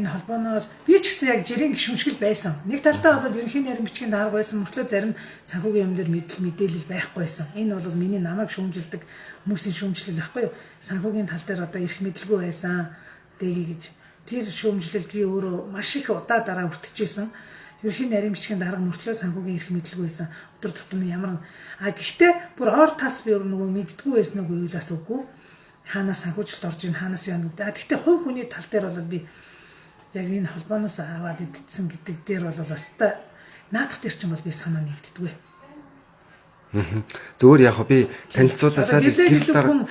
холбооноос би ч гэсэн яг жирийн гишүүншгэл байсан. Нэг талдаа бол ерөнхий нарийн бичгийн дарга байсан. Мөртлөө зарим санхүүгийн юм дээр мэдээлэл байхгүйсэн. Энэ бол миний намайг шүүмжилдэг хүмүүсийн шүүмжлэл байхгүй юу? Санхүүгийн тал дээр одоо эрх мэдэлгүй байсан. Дэги гэж тэр шүүмжлэлд би өөрөө маш их удаа дараа өртөжсэн. Ерөнхий нарийн бичгийн дарга мөртлөө санхүүгийн эрх мэдэлгүй байсан. Өдөр тутмын ямар гэхдээ бүр ор тас би нөгөө мэддэггүй байсан уу бас үгүй. Хаанаас санхүүжилт орж ийн хаанаас яана гэдэг. Гэхдээ хувь хүний тал дээр бол би яг энэ холбооноос аваад идсэн гэдэг дээр бол бас та наадах дээр чинь бол би санаа нэгддэггүй. Зөвөр яг би танилцуулаасаа гэрэл дарга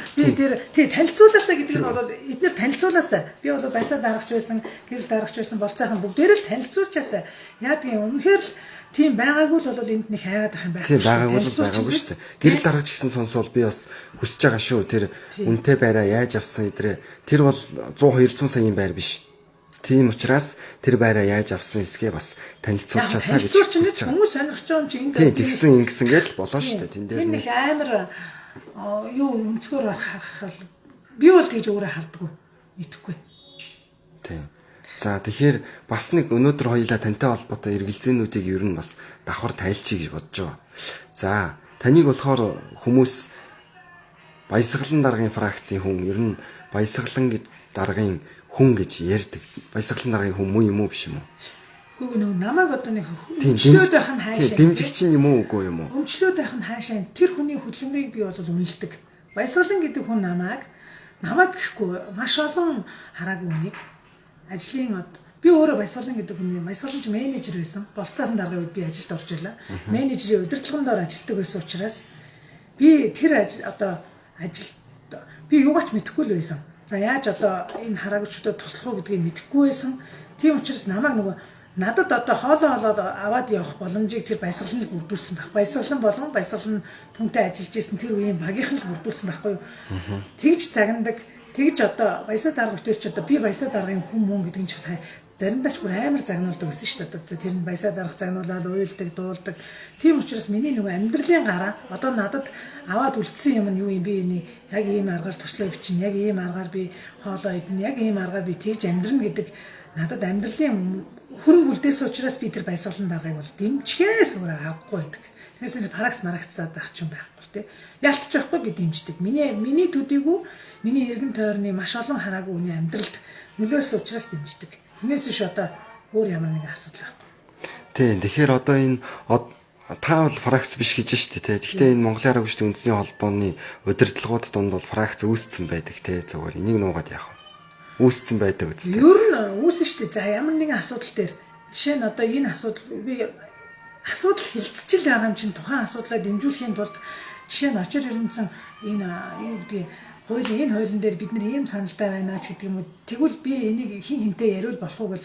тий танилцуулаасаа гэдэг нь бол эдгээр танилцуулаасаа би бол баясаа даргач байсан, гэрэл даргач байсан болцоохон бүгдээрээ л танилцуулчаасаа яадгийн өмнөхөр л тийм байгаагүй л бол энд нэг хайгаад ах юм байх. Тийм байгаагүй л байгаагүй шүү дээ. Гэрэл даргач гэсэн сонсвол би бас хүсэж байгаа шүү. Тэр үнэтэй байраа яаж авсан эдрээ тэр бол 100 200 саяын байр биш. Тийм учраас тэр байраа яаж авсан эсгээ бас танилцуулчаасаа гэж хүсэж байгаа. Хүмүүс сонирхож байгаа юм чи энэ тийм тэгсэн ингэсэн гэж болоо шүү дээ. Тэн дээр нэг амар юу өнцгөр харах би бол тэгж өөрөө хардггүй мэдхгүй. Тийм. За тэгэхээр бас нэг өнөөдөр хоёулаа тантай холбоотой эргэлзээнүүдийг ер нь бас давхар тайлчий гэж бодож байгаа. За таныг болохоор хүмүүс баясгалан даргын фракцийн хүн ер нь баясгалан даргын хүн гэж ярьдаг. Баясгалан даргын хүн муу юм уу биш юм уу? Үгүй нэг намайг одоо нэг өмчлөөд байх нь хаашаа. Дэмжигч нь юм уу үгүй юм уу? Өмчлөөд байх нь хаашаа. Тэр хүний хөдөлмөрийг би бол үнэлдэг. Баясгалан гэдэг хүн намайг гэхгүй маш олон хараагүй хүнийг ажлын би өөрөө баясгалан гэдэг хүн юм. Баясгаламж менежер байсан. Болцоохон даргын үед би ажилд орж ирлээ. Менежерийн удирдлагын доор ажилладаг байсан учраас би тэр би юугаач мэдэхгүй л байсан. За яаж одоо энэ хараагчдад туслах уу гэдгийг мэдэхгүй байсан. Тийм учраас намайг надад одоо хоолоод аваад явах боломжийг тэр баясгалан л бүрдүүлсэн байх. Баясгалан болгон баясгалан түнтэй ажиллаж исэн тэр үеийн багийнхан л бүрдүүлсэн байхгүй юу? Тэгж загнадаг. Тэгж одоо баясаа дарга өтөрч одоо би баясаа даргын хүн мөн гэдэг нь ч заримдаа ч бүр амар загнуулдаг гэсэн шүү дээ. Тэр нь баясаа дарга загнуулаад уйлдаг, дуулдаг. Тийм учраас миний амьдралын гараа одоо надад аваад үлдсэн юм нь юу юм бэ? Яг ийм аргаар туслаа бичнэ, яг ийм аргаар би хоолоо идэнэ, яг ийм аргаар би тэгж амьдрна гэдэг надад амьдралын хөрөнгө үлдээс учраас би тэр баясгалан даргыг бол дэмжихээс өөр авахгүй байдаг. Тэгээс марагцаад байх ч юм байхгүй тий. Ялтч байхгүй би дэмждэг. Миний төдийгүй миний эргэн тойрны маш олон хараагүй хүний амьдралд нөлөөс учраас дэмждэг. Тэрнээс биш одоо өөр ямар нэгэн асуудал байхгүй. Тийм. Тэгэхээр одоо энэ та бол фракц биш гэж шүү дээ. Гэхдээ энэ Монголын Арга Хүчний үндэсний холбооны удирдлагууд донд бол фракц үүсцэн байдаг тий. Зөвхөн энийг нуугаад яах вэ? Үүсцэн байдаг үстэй. Ер нь үүсэн шүү дээ. За ямар нэгэн асуудал дээр жишээ нь одоо энэ асуудал хилцэж байгаа юм чинь тухайн асуудлаа дэмжүүлэхийн тулд жишээ нь очир ирэмцэн энэ юу гэдгийг энэ хуулийн дээр бид нар ийм саналтай байна ч гэдэг юм уу. Тэгвэл би энийг хин хинтэй яриул болох уу гэж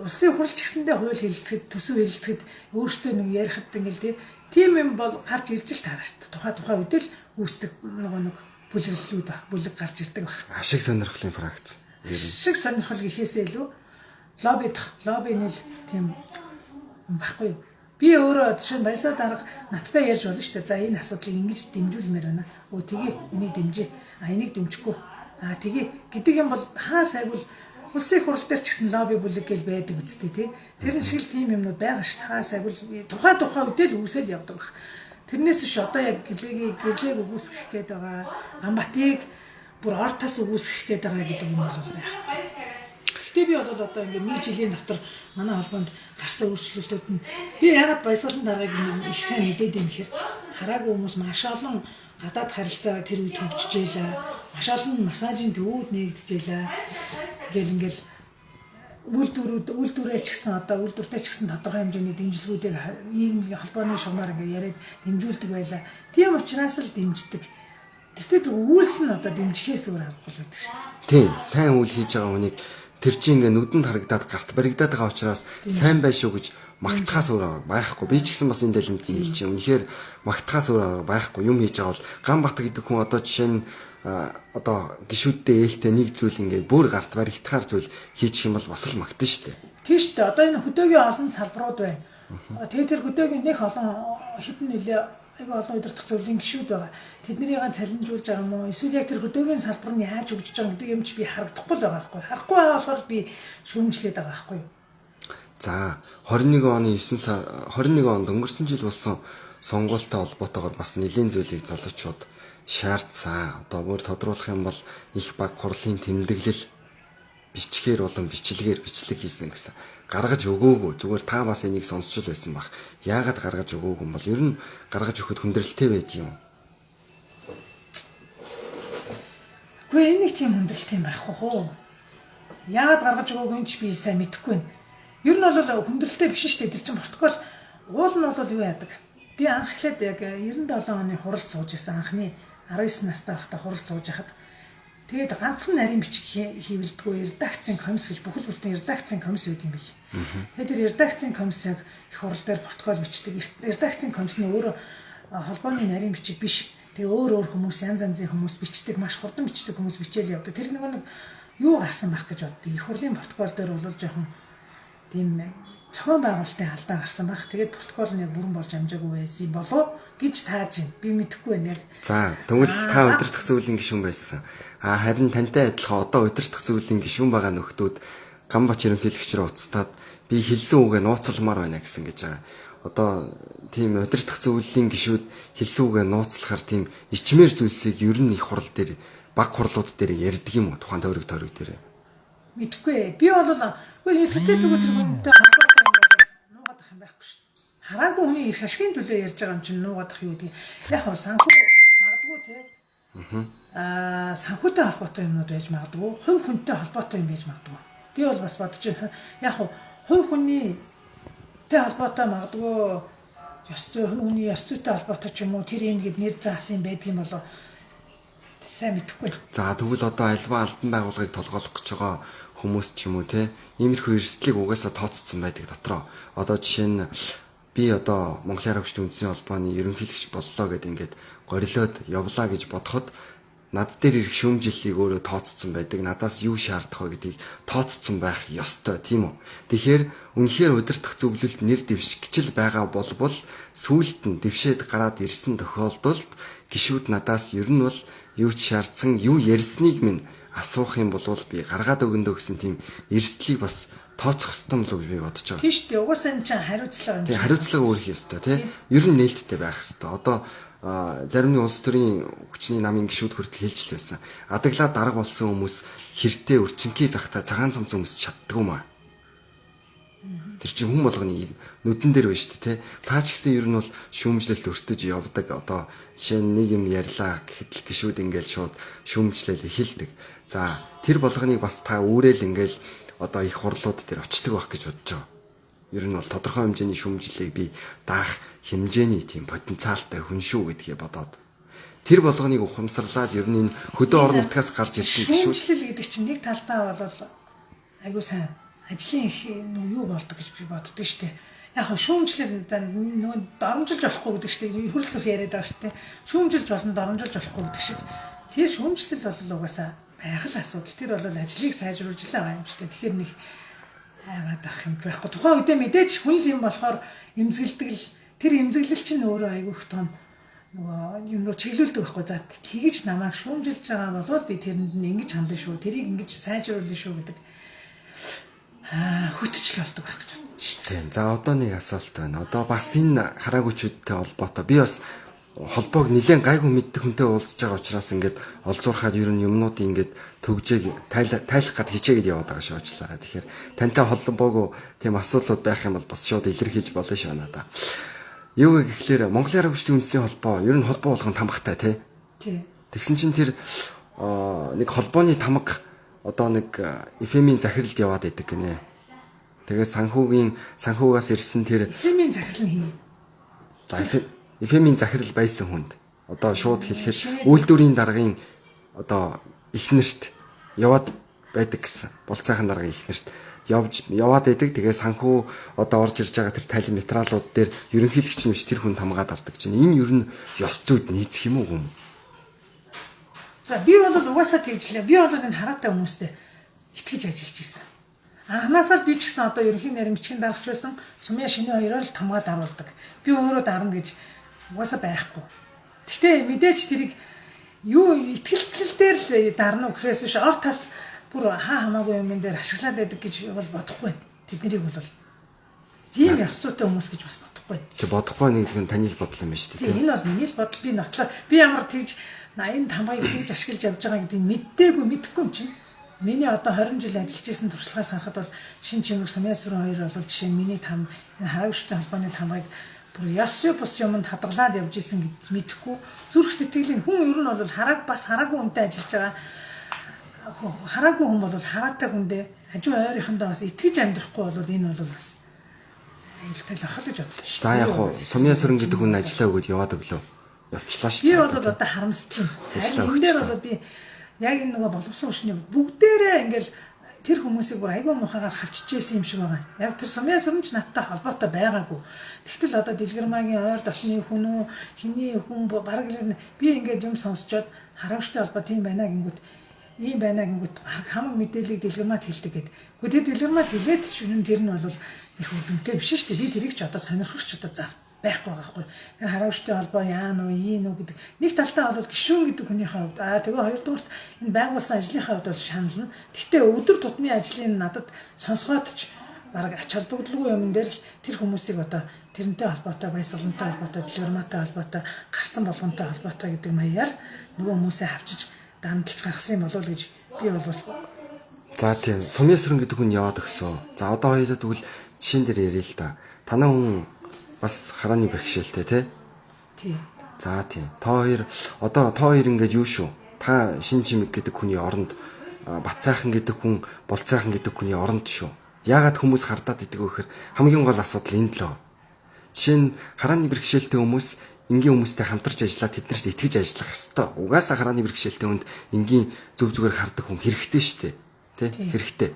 улсын хурлч гэсэндээ хууль хэлэлцэхэд төсөв хэлэлцэхэд өөртөө нэг ярихад ингээл тийм юм бол гарч ирж л таарах шүү дээ. Тухай үедэл үүсдэг нэг бүлэглэлүүд бүлэг гарч ирдэг баг. Ашиг сонирхлын фракц. Шиг сонирхол гэхээсээ илүү лоббины л тийм баггүй юу. Би өөрөө жишээ нь баясаа дарга надтай ярьж болно шүү дээ. За энэ асуудлыг ингэж дэмжүүлмээр байна. Тэгээ энийг дэмжээ. Энийг дэмжихгүй. Тэгээ гэдэг юм бол хаа сайвал улсын хурал дээр ч гэсэн лобби бүлэг гэж байдаг үстэй тий. Тэрэн шиг тийм юмнууд байгаа шүү. Хаа сайвал тухай үедэл үүсэл явдаг баг. Тэрнээс биш одоо яг гэлээг үгүйсгэх гээд байгаа. Гамбатыг бүр ор тас үгүйсгэх гээд байгаа гэдэг юм бол байна. Гэтэ би бол одоо ингээд нэг жилийн дотор манай холбоонд гарсан өөрчлөлтүүд нь би ягаад баясгалан даргаыг их сайн мэдээд юм гэхээр хараагүй хүмүүс маш олон гадаад харилцаа тэр үед хөгжижээлээ. Маш олон массажийн төвүүд нэгдэжээлээ. Ингээл үйлдвэрээ ч гэсэн одоо үйлдвэртэй ч гэсэн тодорхой хэмжээний дэмжлэгүүдийг нийгмийн холбооны шугамар ингээд яриад дэмжүүлдэг байлаа. Тийм учраас л дэмждэг. Тэртээ үйлс нь одоо дэмжихээс өөр аргагүй л байдаг шээ. Тийм, сайн үйл хийж байгаа хүнийг тэр чинь ингээ нүдэнд харагдаад гарт баригдаад байгаа учраас сайн байх шүү гэж магтахаас өөр байхгүй. Би ч гэсэн бас энэ дэлгэмт хийж чинь үнэхээр магтахаас өөр байхгүй. Юм хийж байгаа бол Ганбат гэдэг хүн одоо жишээ нь одоо гişүүдтэй ээлтэй нэг зүйл ингээ бүр гарт баригдахаар зүйл хийчих юм бол бас л магтана шүү дээ. Тийм шүү дээ. Одоо энэ хөдөөгийн олон салбарууд байна. Тэгээ тэр хөдөөгийн нэг олон хэдэн нэлээ айгаа олон удирдах зөвлөлийн гишүүд байгаа. Тэднийг цалинжуулж байгаа юм уу? Эсвэл яг тэр хөдөөгийн салбар нь яаж хөгжиж байгаа гэдэг юм чи би харагдахгүй л байгаа байхгүй. Харахгүй байгаа болохоор би шүүмжлээд байгаа байхгүй юу? За 21 оны 9 сар 21 онд өнгөрсөн жил болсон сонгуультай холбоотойгоор бас нэлийн зүйлийг залуучууд шаардсан. Одоо бүр тодруулах юм бол их баг хурлын тэмдэглэл бичгээр болон бичлэг хийсэн гэсэн. Гаргаж өгөөгүй. Зүгээр та бас энийг сонсч л байсан баг. Яагаад гаргаж өгөөгүй юм бол ер нь гаргаж өгөхөд хүндрэлтэй байдгийг юм. Гэхдээ энэ нэг тийм хүндрэлтэй юм байхгүй хөө. Яагаад гаргаж өгөөгүй юм чи би сайн мэдэхгүй байна. Ер нь бол хүндрэлтэй биш шүү дээ. Тэр чинь протокол уул нь бол юу яадаг. Би анх эхлээд яг 97 оны хурал сууж исэн анхны 19 настай байхдаа хурал сууж хахад тэгээд ганцхан нарийн бичиг хийвэлдэггүй редакцийн комисс гэж бүхэл бүтэн редакцийн комисс үүд юм бий. Тэгээд тэр редакцийн комисс яг их хурал дээр протокол бичдэг. Редакцийн комисс нь өөрөө холбооны нарийн бичиг биш. Тэгээ өөр хүмүүс янз янзын хүмүүс бичдэг, маш хурдан бичдэг хүмүүс бичээл явдаг. Тэр нэг юу гарсан байх гэж боддог. Их хурлын протокол дээр бол жоохон тийм зохион байгуулалтын алдаа гарсан байх. Тэгээд протокол нь яг бүрэн болж амжаагүй байсан болов гэж тааж байна. Би мэдэхгүй байна яг. За, тэгвэл та удирдах зөвлөлийн гишүүн байсан. Харин тантай адилхан одоо удирдах зөвлөлийн гишүүн байгаа нөхдүүд Ганбат ерөнхийлөгч рүү уцтаад би хэлсэн үгээ нууцламаар байна гэсэн гэж байгаа. Одоо тийм удирдах зөвлөлийн гишүүд хэлсэн үгээ нууцлахаар тийм ичмэр зүйлсийг ер нь их хурал дээр баг хурлууд дээр ярьдаг юм уу? Тухайн тойрог дээр. Мэдхгүй. Би бол үгүй тэтгэж зүгээр тэр хүнтэй холбоотой юм бол нуугадах юм байхгүй шүү дээ. Хараагүй хүний эрх ашигын төлөө ярьж байгаа юм чинь нуугадах юу гэдэг. Яг хөө санхүү магадгүй те. Санхүүтэй холбоотой юмнууд байж магадгүй. Хувь хүнтэй холбоотой юм байж магадгүй. Би бол бас бодож байна. Яг хөө хувь хүнийтэй холбоотой магадгүй хүний ёс зүйтэй холбоотой ч юм уу тэр юм гээд нэр заасан байдаг юм болоо сайн мэдэхгүй. За тэгвэл одоо альва албан байгууллагыг толгойлох гэж байгаа хүмүүс ч юм уу те иймэрхүү эрсдлийг угаасаа тооцсон байдаг дотроо. Одоо жишээ нь би одоо Монголын Арабчдын үндэсний холбооны ерөнхийлөгч боллоо гэд ингээд горилоод явлаа гэж бодоход над дээр ирэх шүүмжлэлийг өөрөө тооцсон байдаг. Надаас юу шаардах вэ гэдгийг тооцсон байх ёстой, тийм үү? Тэгэхээр үнэхээр удирдах зөвлөлд нэр дэвшигчл байгаа болбол сүүлд нь дэвшээд гараад ирсэн тохиолдолд гишүүд надаас ер нь бол юу ч шаардсан, юу ярьсныг минь асуух юм бол би гаргаад өгөндөө гэсэн тийм эрсдлийг бас тооцох ёстой юм л гэж би бодож байгаа. Тийм шүү дээ. Угаасаа энэ чинь хариуцлага юм. Тийм хариуцлага өөрөх ёстой тий. Ер нь нээлттэй байх ёстой. Одоо зарим улс төрийн хүчний намын гишүүд хүртэл хэлж л байсан. Адаглаа дарга болсон хүмүүс хэртэй өрчинкий захта цагаан цамц хүмүүс чаддгүй маа. Тэр чинь хүн болгоны нүдэн дээр байна шүү дээ тий. Та ч гэсэн ер нь бол шүүмжлэлт өртөж явдаг. Одоо жишээ нь нэг юм ярьлаа гэхэд л гишүүд ингээл шууд шүүмжлэл эхэлдэг. За тэр болгоныг бас та үүрэл ингээл одоо их хурлууд дээр очдөг байх гэж бодож байгаа. Ер нь бол тодорхой хэмжээний шүүмжлэлийг би даах хэмжээний тийм потенциалтай хүн шүү гэдгийг бодоод. тэр болгоныг ухамсарлаад ер нь энэ хөдөө орон нутгаас гарч ирсэн гэж шүү. Шүүмжлэл гэдэг чинь нэг талдаа бол айгуу сайн ажлын их юу болдог гэж би боддог шүү дээ. Яг хөө шүүмжлэл нөгөө доромжилж болохгүй гэдэг шүү дээ. Хөрөлсөх яриад байгаа шүү дээ. Шүүмжилж болно, доромжилж болохгүй гэдэг шиг. Тэр шүүмжлэл бол угаасаа байгаль асуудал. Тэр бол ажлыг сайжруулж л байгаа юм шүү дээ. Тэгэхээр нэг айгаад ах юм байхгүй. Тухайн үедээ мэдээж хүн л юм болохоор эмзэглдэг л тэр эмзэглэл чинь өөрөө айгүй их том нөгөө юм руу чиглүүлдэг байхгүй. За тэгэж намайг шүүмжилж байгаа бол би тэрэнд нь ингэж хандсан шүү. Тэрийг ингэж сайжруулна шүү гэдэг хөтөчл болдог байх гэж бодож шүү. Тийм. За одоо нэг асуулт байна. Одоо бас энэ хараагүйчүүдтэй холбоотой би бас холбоог нэлээд гайгүй мэддэг хүнтэй уулзж байгаа учраас ингээд олзуурхаад ер нь юмнуудыг ингээд төгжээг тайлах гад хичээгээд яваад байгаа шүү уучлаарай. Тэгэхээр тантай холбоогүй тийм асуудлууд байх юм бол бас шууд илэрхийлж болно шүү надаа. Юу гэхлээр Монголын арга хүчний үндэсний холбоо ер нь холбоо болгон тамгатай тий. Тэгсэн чинь тэр нэг холбооны тамга одоо нэг FM-ийн захиралд яваад идэг гинэ. Тэгээд санхуугаас ирсэн тэр FM-ийн захирал нь хий. За FM-ийн захирал байсан хүнд одоо шууд хэлэхэд үйлдвэрийн даргын одоо ихнэрт яваад байдаг гэсэн. Болцоохон даргын ихнэрт яваад байдаг. Тэгээд санхүү одоо орж ирж байгаа тэр тали материалууд дээр ерөнхийлөгч нь биш тэр хүн хамгаад ордог чинь. Энэ ер нь ёс зүйд нийцэх юм уу юм? За би бол угаасаа тэгжлээ. Би бол энэ хараатай хүмүүстэй итгэж ажиллаж ирсэн. Анхнаасаа л би ч гэсэн одоо ерөнхий нарийн бичгийн даргач байсан. Сумья шинэ хоёроо л тамгаад аруулдаг. Би өөрөө дарна гэж угаасаа байхгүй. Гэхдээ мэдээж тэрийг юу итгэлцлэл дээр л дарна уу гэхээс биш ор тас бүр хамаагүй юм дээр ашиглаад байдаг гэж бол бодохгүй. Тэднийг бол тийм ёс зүйтэй хүмүүс гэж бас бодохгүй. Тэг бодохгүй нэг нь таны л бодол юм байна шүү дээ. Тийм энэ бол миний л бодол. Би нотлоо. Би ямар тэгж 80 тамгыг тэгж ашиглаж явж байгаа гэдгийг мэддэггүй мэдэхгүй юм чинь. Миний одоо 20 жил ажиллаж исэн туршлагаас харахад бол шин чимэг Сумья сүрэн хоёр бол жишээ нь миний там хараагчтай холбооны тамгыг бүр ёс бус юмд хадгалаад явж исэн гэж мэдэхгүй. Зүрх сэтгэлийн хүн ер нь бол хараагүй хүнтэй ажиллаж байгаа. Хараагүй хүн бол хараатай хүндээ хажуу ойрынхондоо бас итгэж амьдрахгүй бол энэ бол бас аюултай л ахал гэж бодож байна. За яг хуу Сумья сүрэн гэдэг хүн ажиллаа өгөөд яваад өглөө. Явчлаа шүү. Би бол одоо харамсаж байна. Энэ дээр бол би яг энэ нөгөө боловсон хүчний бүгдээрээ ингээл тэр хүмүүсийг бүр айгүй мухагаар хавчижсэн юм шиг байгаа. Яг тэр Сумья сүрэнч надтай холбоотой байгаагүй. Тэгтэл одоо Дэлгэрмаагийн ойр дотны хүн үү, хиний хүн бараг би ингээд юм сонсчоод хараагчтай холбоо тийм байна гингүүт ийм байна гингүүт хамаг мэдээллийг Дэлгэрмаад хэлдэг гэд. Гэхдээ тэр Дэлгэрмаад хэлээд шүнэн тэр нь бол их үдэнтэй биш шүү дээ. Би тэрийг ч одоо сонирхох ч одоо зав байхгүй байгаа хгүй. Тэр хараагчтай холбоо яана уу, ийм үү гэдэг. Нэг талтаа бол гишүүн гэдэг хүний хувьд тэгээ хоёрдугаарт энэ байгуулсан ажлынхаа хувьд бол шанална. Гэхдээ өдөр тутмын ажлын надад сонсгоод ч бараг ач холбогдолгүй юм дээр л тэр хүмүүсийг одоо тэрнтэй холбоотой, баясгалантай холбоотой, Дэлгэрмаатай холбоотой, гарсан болгонтой холбоотой гэдэг маягаар нөгөө хүмүүсээ хавчиж дамжуулж гаргасан юм болов уу гэж би бол бас. За тийм Сумья сүрэн гэдэг хүн яваад өгсөн. За одоо хоёулаа тэгвэл жишээн дээр ярил л да. Танаа хүн бас харааны бэрхшээлтэй тий. За тийм. Та хоёр ингээд юу шүү? Та шин чимэг гэдэг хүний оронд Бацаахан гэдэг хүн, Болцаахан гэдэг хүний оронд шүү. Яагаад хүмүүс хардаад идэг вэ гэхээр хамгийн гол асуудал энд л. Жишээ нь харааны бэрхшээлтэй хүмүүс энгийн хүмүүстэй хамтарч ажиллаад тэднэрт итгэж ажиллах ёстой. Угаасаа харааны бэрхшээлтэй хүнд энгийн зөв зүгээр хардаг хүн хэрэгтэй шүү дээ. Тий? Хэрэгтэй.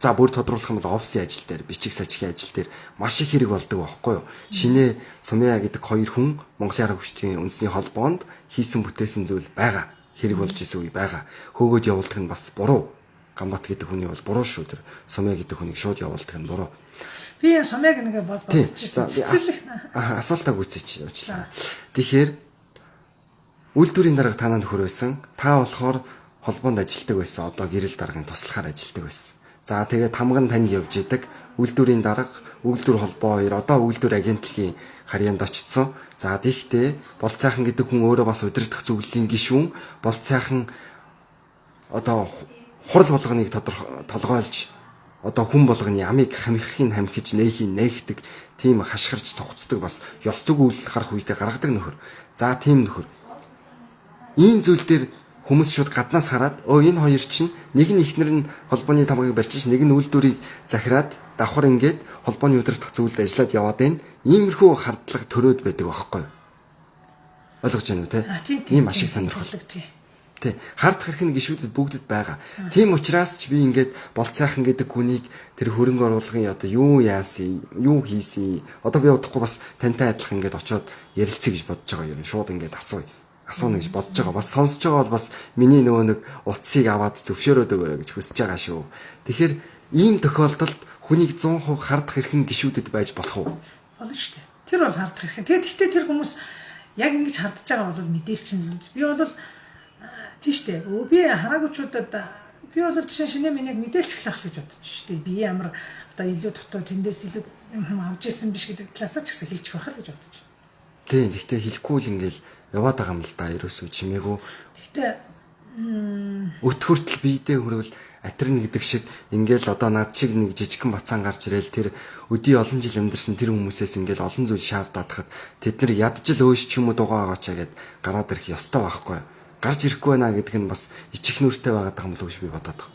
За бүр тодруулах юм бол офисын ажил дээр, бичих сажигын ажил дээр маш их хэрэг болдог байхгүй юу? Шинэ Сумья гэдэг хоёр хүн Монголын арга хүчний үндэсний холбоонд хийсэн бүтээсэн зүйл байгаа. Хэрэг болж исэн үе байгаа. Хөөгөөд явуулдаг нь бас буруу. Гамбат гэдэг хүний бол буруу шүү тэр. Сумья гэдэг хүнийг шууд явуулдаг нь буруу. Би Сумьяг нэг бодчихсон. Асуултаа гүйцээч явуулчлаа. Тэгэхээр үйлдвэрийн дарга танаа нөхөр байсан. Та болохоор холбоонд ажилладаг байсан. Одоо гэрэл даргын туслахаар ажилладаг байсан. За тэгээд хамган танд явж идэг үйлдвэрийн дарга, үйлдвэр холбоо хоёр одоо үйлдвэр агентлагийн харьяанд очсон. За тийхтэй Болцаахан гэдэг хүн өөрөө бас удирдах зөвлөлийн гишүүн, Болцаахан одоо хурал болгоныг толгойлж одоо хүн болгоны амийг хамхиж нээхдэг тийм хашгирч цогцдог бас ёс зүг үйл харах үедээ гаргадаг нөхөр. За тийм нөхөр. Ийм зүйл дээр хүмүүс шууд гаднаас хараад энэ хоёр чинь нэг нь ихнэр нь холбооны тамгыг барьчих, нэг нь үйлдвэрийг захираад давхар ингээд холбооны удирдах зүйлд ажиллаад яваад байна. Иймэрхүү хардлага төрөөд байдаг байхгүй юу? Ойлгож байна уу те? Тийм Ийм ашиг сонирхол. тийм. Тий. Хардах хэрэг гişүүдэд бүгдэд байгаа. Тийм учраас ч би ингээд болцайхан гэдэг хүнийг тэр хөрөнгө оруулгын одоо юу яасан, юу хийсэн. Одоо би удахгүй бас тантай адилхан ингээд очиод ярилцъя гэж бодож байгаа юм. Шууд ингээд асууна гэж бодож байгаа. Бас сонсож байгаа бол бас миний нөгөө нэг утсыг аваад зөвшөөрөөд өгөөрэй гэж хүсэж байгаа шүү. Тэгэхээр ийм тохиолдолд хүнийг 100% хардах хэрэг гişүүдэд байж болох уу? Болно шүү дээ. Тэр бол хардах хэрэг. Тэгэхдээ тэр хүмүүс яг ингэж хардж байгаа бол мэдээлч нь би бол тийш дээ. Би хараагуучуудад би бол жишээ шинэ миний мэдээлж эхлэх гэж бодож штэ. Би ямар одоо илүү дотоо тэндээс илүү юм авч ирсэн биш гэдэг талаас ч гэсэн хэлчих байх л гэж бодож. Тийм. Гэхдээ хэлэхгүй л ингээл яваад байгаа юм л да. Ерөөсөө чимээгүй. Гэхдээ өт хүртэл биедээ хөрвөл атрин гэдэг шиг ингээл одоо над шиг нэг жижигхэн бацаан гарч ирээл тэр өдий олон жил амьдэрсэн тэр хүмүүсээс ингээл олон зүйл шаардаад хахад тэд нар ядчил өөш ч юм уу дугаа агаач гэд гараад ирэх ёстой байхгүй. Гарч ирэхгүй байна гэдэг нь бас ичих нүртэй байгаад байгаа юм болов уу гэж би бодоод байна.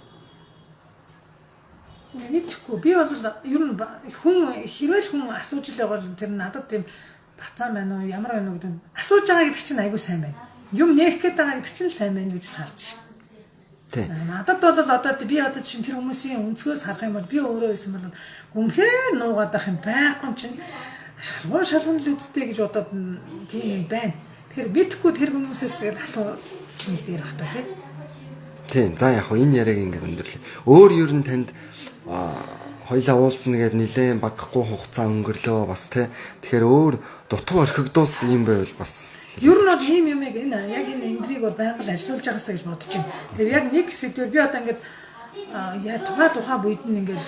Мэдхгүй. Би бол ер нь хүн хэрвээ хүн асууж л байгаа бол тэр надад тийм бацаан байна уу, ямар байна уу гэдэг асууж байгаа гэдэг чинь айгүй сайн байна. Юм нээх гээд байгаа гэдэг чинь сайн байна гэж харж шин. Тий. Надад бол одоо би одоо чинь тэр хүмүүсийн өнцгөөс харах юм бол би өөрөө байсан бол үнэхээр нуугаад байх юм байхгүй чинь шалгуун л үсттэй гэж бодоод тийм юм байна. Тэгэхээр битггүй тэр хүмүүсээс тэгээд асуусан дээр бах та тийм. Тийм. За яг хоо энэ яриаг ингээд өндөрлөө. Өөр ер нь танд хоёлаа уулзна гэдэг нэлээд багахгүй хугацаа өнгөрлөө бас тий. Тэгэхээр өөр дутуу орхигдуулсан юм байвал бас ер нь бол ийм юм яг энэ эндрийг бол байнга л ажиллуулж байгаасаа гэж бодож байна. Тэгээд яг нэг сэдвээр би одоо ингээд тухай буйд нь ингээд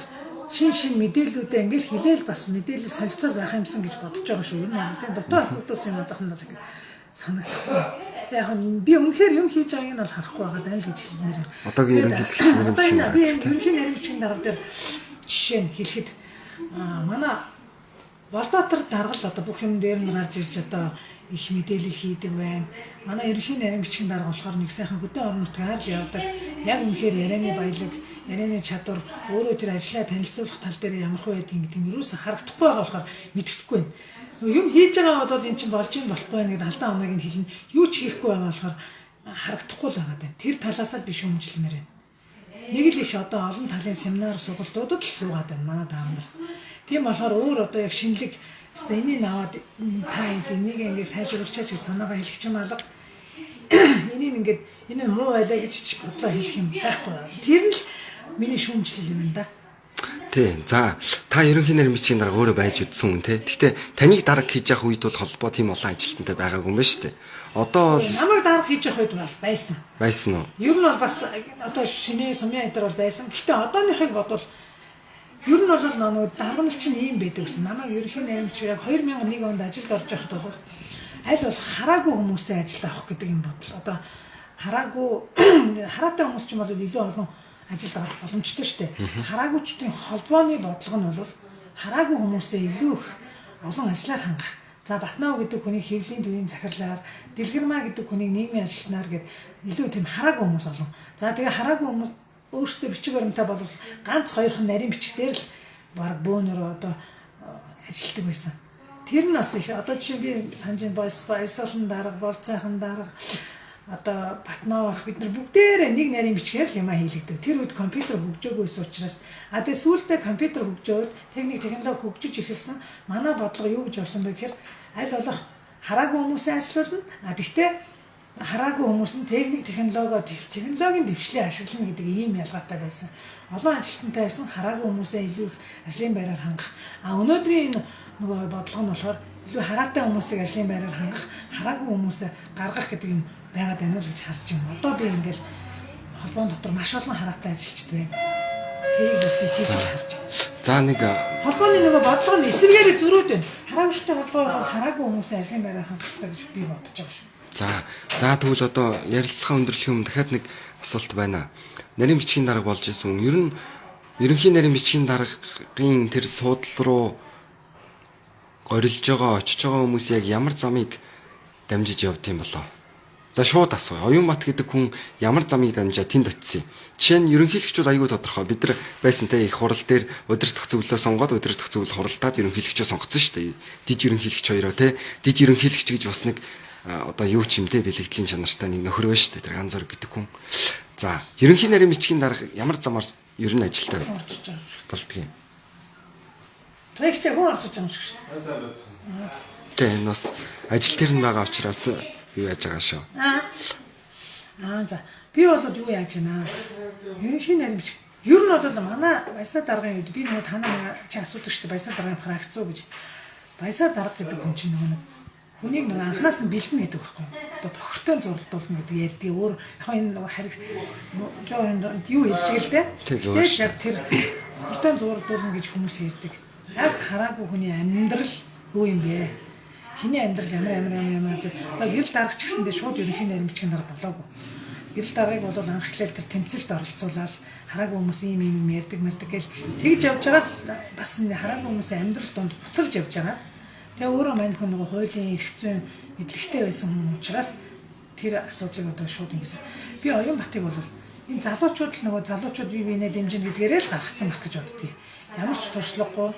шин мэдээллүүдээ ингээд хилээл бас мэдээлэл солилцол байх юмсан гэж бодож байгаа шүү. Ер нь бол дутуу орхигдуулсан юм удахнаас ингээд санагдахгүй. Яг би үнэхээр юм хийж байгааг нь бол харахгүй байгаа даа л гэж хэлмээр байна. Одоогийн ерөнхийлөгч нэрмжийн би ерөнхий нэрмжийн дарга дээр жишээ нь хэлэхэд манай Болбаатар даргал одоо бүх юм дээр нь гарч ирж одоо их мэдээлэл хийдэг байна. Манай ерөнхий нэрмжийн дарга болохоор нэг сайхан хөдөө орон нутгаар л явдаг. Яг үнэхээр ярианы баялаг, ярианы чадвар, өөрөө тэр ажлаа танилцуулах тал дээр ямар хөө байдгийг гэдэг нь юусаа харагдахгүй байгаа болохоор мэддэхгүй байна. Юм хийж байгаа бол эн чинь болж юм болохгүй байна гэдэг алдаа оноог нь хэлнэ. Юу ч хийхгүй байгаа болохоор харагдахгүй л байгаа даа. Тэр талаас л би шүүмжлэмээр байна. Нэг л их одоо олон талын семинар сургалтуудад л суугаад байна манай даамар. Тийм болохоор өөр одоо яг шинэлэг энийг наваад та энийг ингээд сайжруулчаач гэж санаагаа хэлэх юм алга. Энийг ингээд энэ муу байлаа гэж ч бодлоо хэлэх юм байхгүй. Тэр нь л миний шүүмжлэл юм да. Тийм. За та ерөнхий нэрмжийн дарга өөрөө байж үдсэн хүн те. Гэхдээ таныг дарга хийж явах үед бол холбоо тийм олон ажилтнтай байгаагүй юм байна шүү дээ. Одоо намайг дарга хийж явах үед бол байсан. Байсан уу? Ер нь бол бас одоо шинэ сумын эдэр бол байсан. Гэхдээ одооныхыг бодвол ер нь бол нөгөө дарга нар чинь ийм байдаг гэсэн. Намайг ерөнхий нэрмж яг 2001 онд ажилд орж байхад бол аль бол хараагүй хүмүүсээ ажилд авах гэдэг юм бодол. Одоо хараатай хүмүүс ч юм бол илүү олон ажилд орох боломжтой шүү дээ. Хараагуучдын холбооны бодлого нь бол хараагүй хүмүүсээ илүү их олон ажлаар хангах. За Батнаа гэдэг хүний хэвлийн төвийн захирлаар, Дэлгэрмаа гэдэг хүний нийгмийн ажилтнаар гэд илүү тийм хараагүй хүмүүс олон. За тэгээ хараагүй хүмүүс өөрсдөө бичиг баримтаа бол ганц хоёрхан нарийн бичгээр л баг бөөнөр одоо ажилтдаг байсан. Тэр нь бас их одоо жишээ би санжийн баясгалан дарга, болцайхан дарга одоо Батнаа бах бид нар бүгдээрээ нэг нарийн бичгээр л юм хийлэгдэг. Тэр үед компьютер хөгжөөгүйсэн учраас тэгээ сүүлдээ компьютер хөгжөөд технологи хөгжиж эхэлсэн. Манай бодлого юу гэж болсон бэ гэхээр аль болох хараагүй хүмүүсээ ажилуулна. Гэхдээ хараагүй хүмүүс нь технологийн дэвшлийг ашиглана гэдэг ийм ялгаатай байсан. Олон ажилтнтай байсан хараагүй хүмүүсээ илүү их ажлын байраар хангах. Өнөөдрийн нөгөө бодлого нь болохоор илүү хараатай хүмүүсийг ажлын байраар хангах, хараагүй хүмүүсээ гаргах гэдэг юм байгаад байна л гэж харж байна. Одоо би ингээл холбоон дотор маш олон хараатай ажилчид байна. Тэрийг бүгдийг хийж харж байна. За нэг холбооны нөгөө бодлого нь эсэргээрээ зөрөөд байна. Хараагчтай холбоо бол хараагүй хүмүүсийн ажлын байраар хангах хэрэгтэй гэж би бодож байгаа шүү. За тэгвэл одоо ярилцлага өндөрлөх юм дахиад нэг асуулт байна. Нарийн бичгийн дарга болж исэн хүн ер нь ерөнхий нарийн бичгийн даргын тэр суудлал руу горилж байгаа, очиж байгаа хүмүүс яг ямар замыг дамжиж явд юм болоо? За шууд асууя. Оюунбат гэдэг хүн ямар замыг дамжаа тэнд очив. Жишээ нь ерөнхийлөгчүүд аягүй тодорхой. Бид нар байсан те их хурал дээр удирдах зөвлөлөө сонгоод удирдах зөвлөл хуралдаад ерөнхийлөгчөө сонгоцсон шүү дээ. Дид ерөнхийлөгч хоёроо те. Дид ерөнхийлөгч гэж бас нэг одоо юу ч юм те бэлэгдлийн чанартай нэг нөхөр байна шүү дээ. Тэр ганц зураг гэдэг хүн. За, ерөнхий нарийн бичгийн дарга ямар замаар ер нь ажилтаа болдгийг. Трэгч хүн орж байгаа юм шиг шүү. Тэгээ энэ бас ажил дээр нь байгаа учраас юу яаж байгаа шүү. За би бол юу яаж байна? Ерөнхий нарийн бичиг ер нь бол манай баясаа даргын үед би нөгөө танаа чи асуудаг шүү дээ. Баясаа даргын фракц уу гэж. Баясаа дарга гэдэг хүн чинь нөгөө хүнийг нөгөө анханаас нь бэлдэнэ гэдэг байхгүй. Одоо бохиртой зурлуулна гэдэг ярьдгийг өөр яг энэ нөгөө хариг юу хэлдэг л дээ. Тэгээд яг тэр бохиртой зурлуулна гэж хүмүүс ярьдаг. Яг хараагүй хүний амьдрал юу юм бэ? Хиний амьдрал ямар гэдэг. Одоо гэрэл даргач гэсэндээ шууд ерөнхий нарийн бичгийн дарга болоогүй. Гэрэл даргыг бол анх эхлээл тэр тэмцэлд оролцуулаад хараагүй хүмүүс юм ярьдаг гэл тэгж явж байгаа бас хараагүй хүмүүсийн амьдрал донд буцалж явж байгаа. Тэгээ өөрөө мань хүн нөгөө хуулийн эрх зүйн эдлэгтэй байсан хүн учраас тэр асуудлыг одоо шууд ингэсэн. Би Оюнбатыг бол энэ залуучууд л нөгөө залуучууд бие биенээ дэмжинэ гэдгээрээ л гаргацсан байх гэж боддгийг. Ямар ч туршлагагүй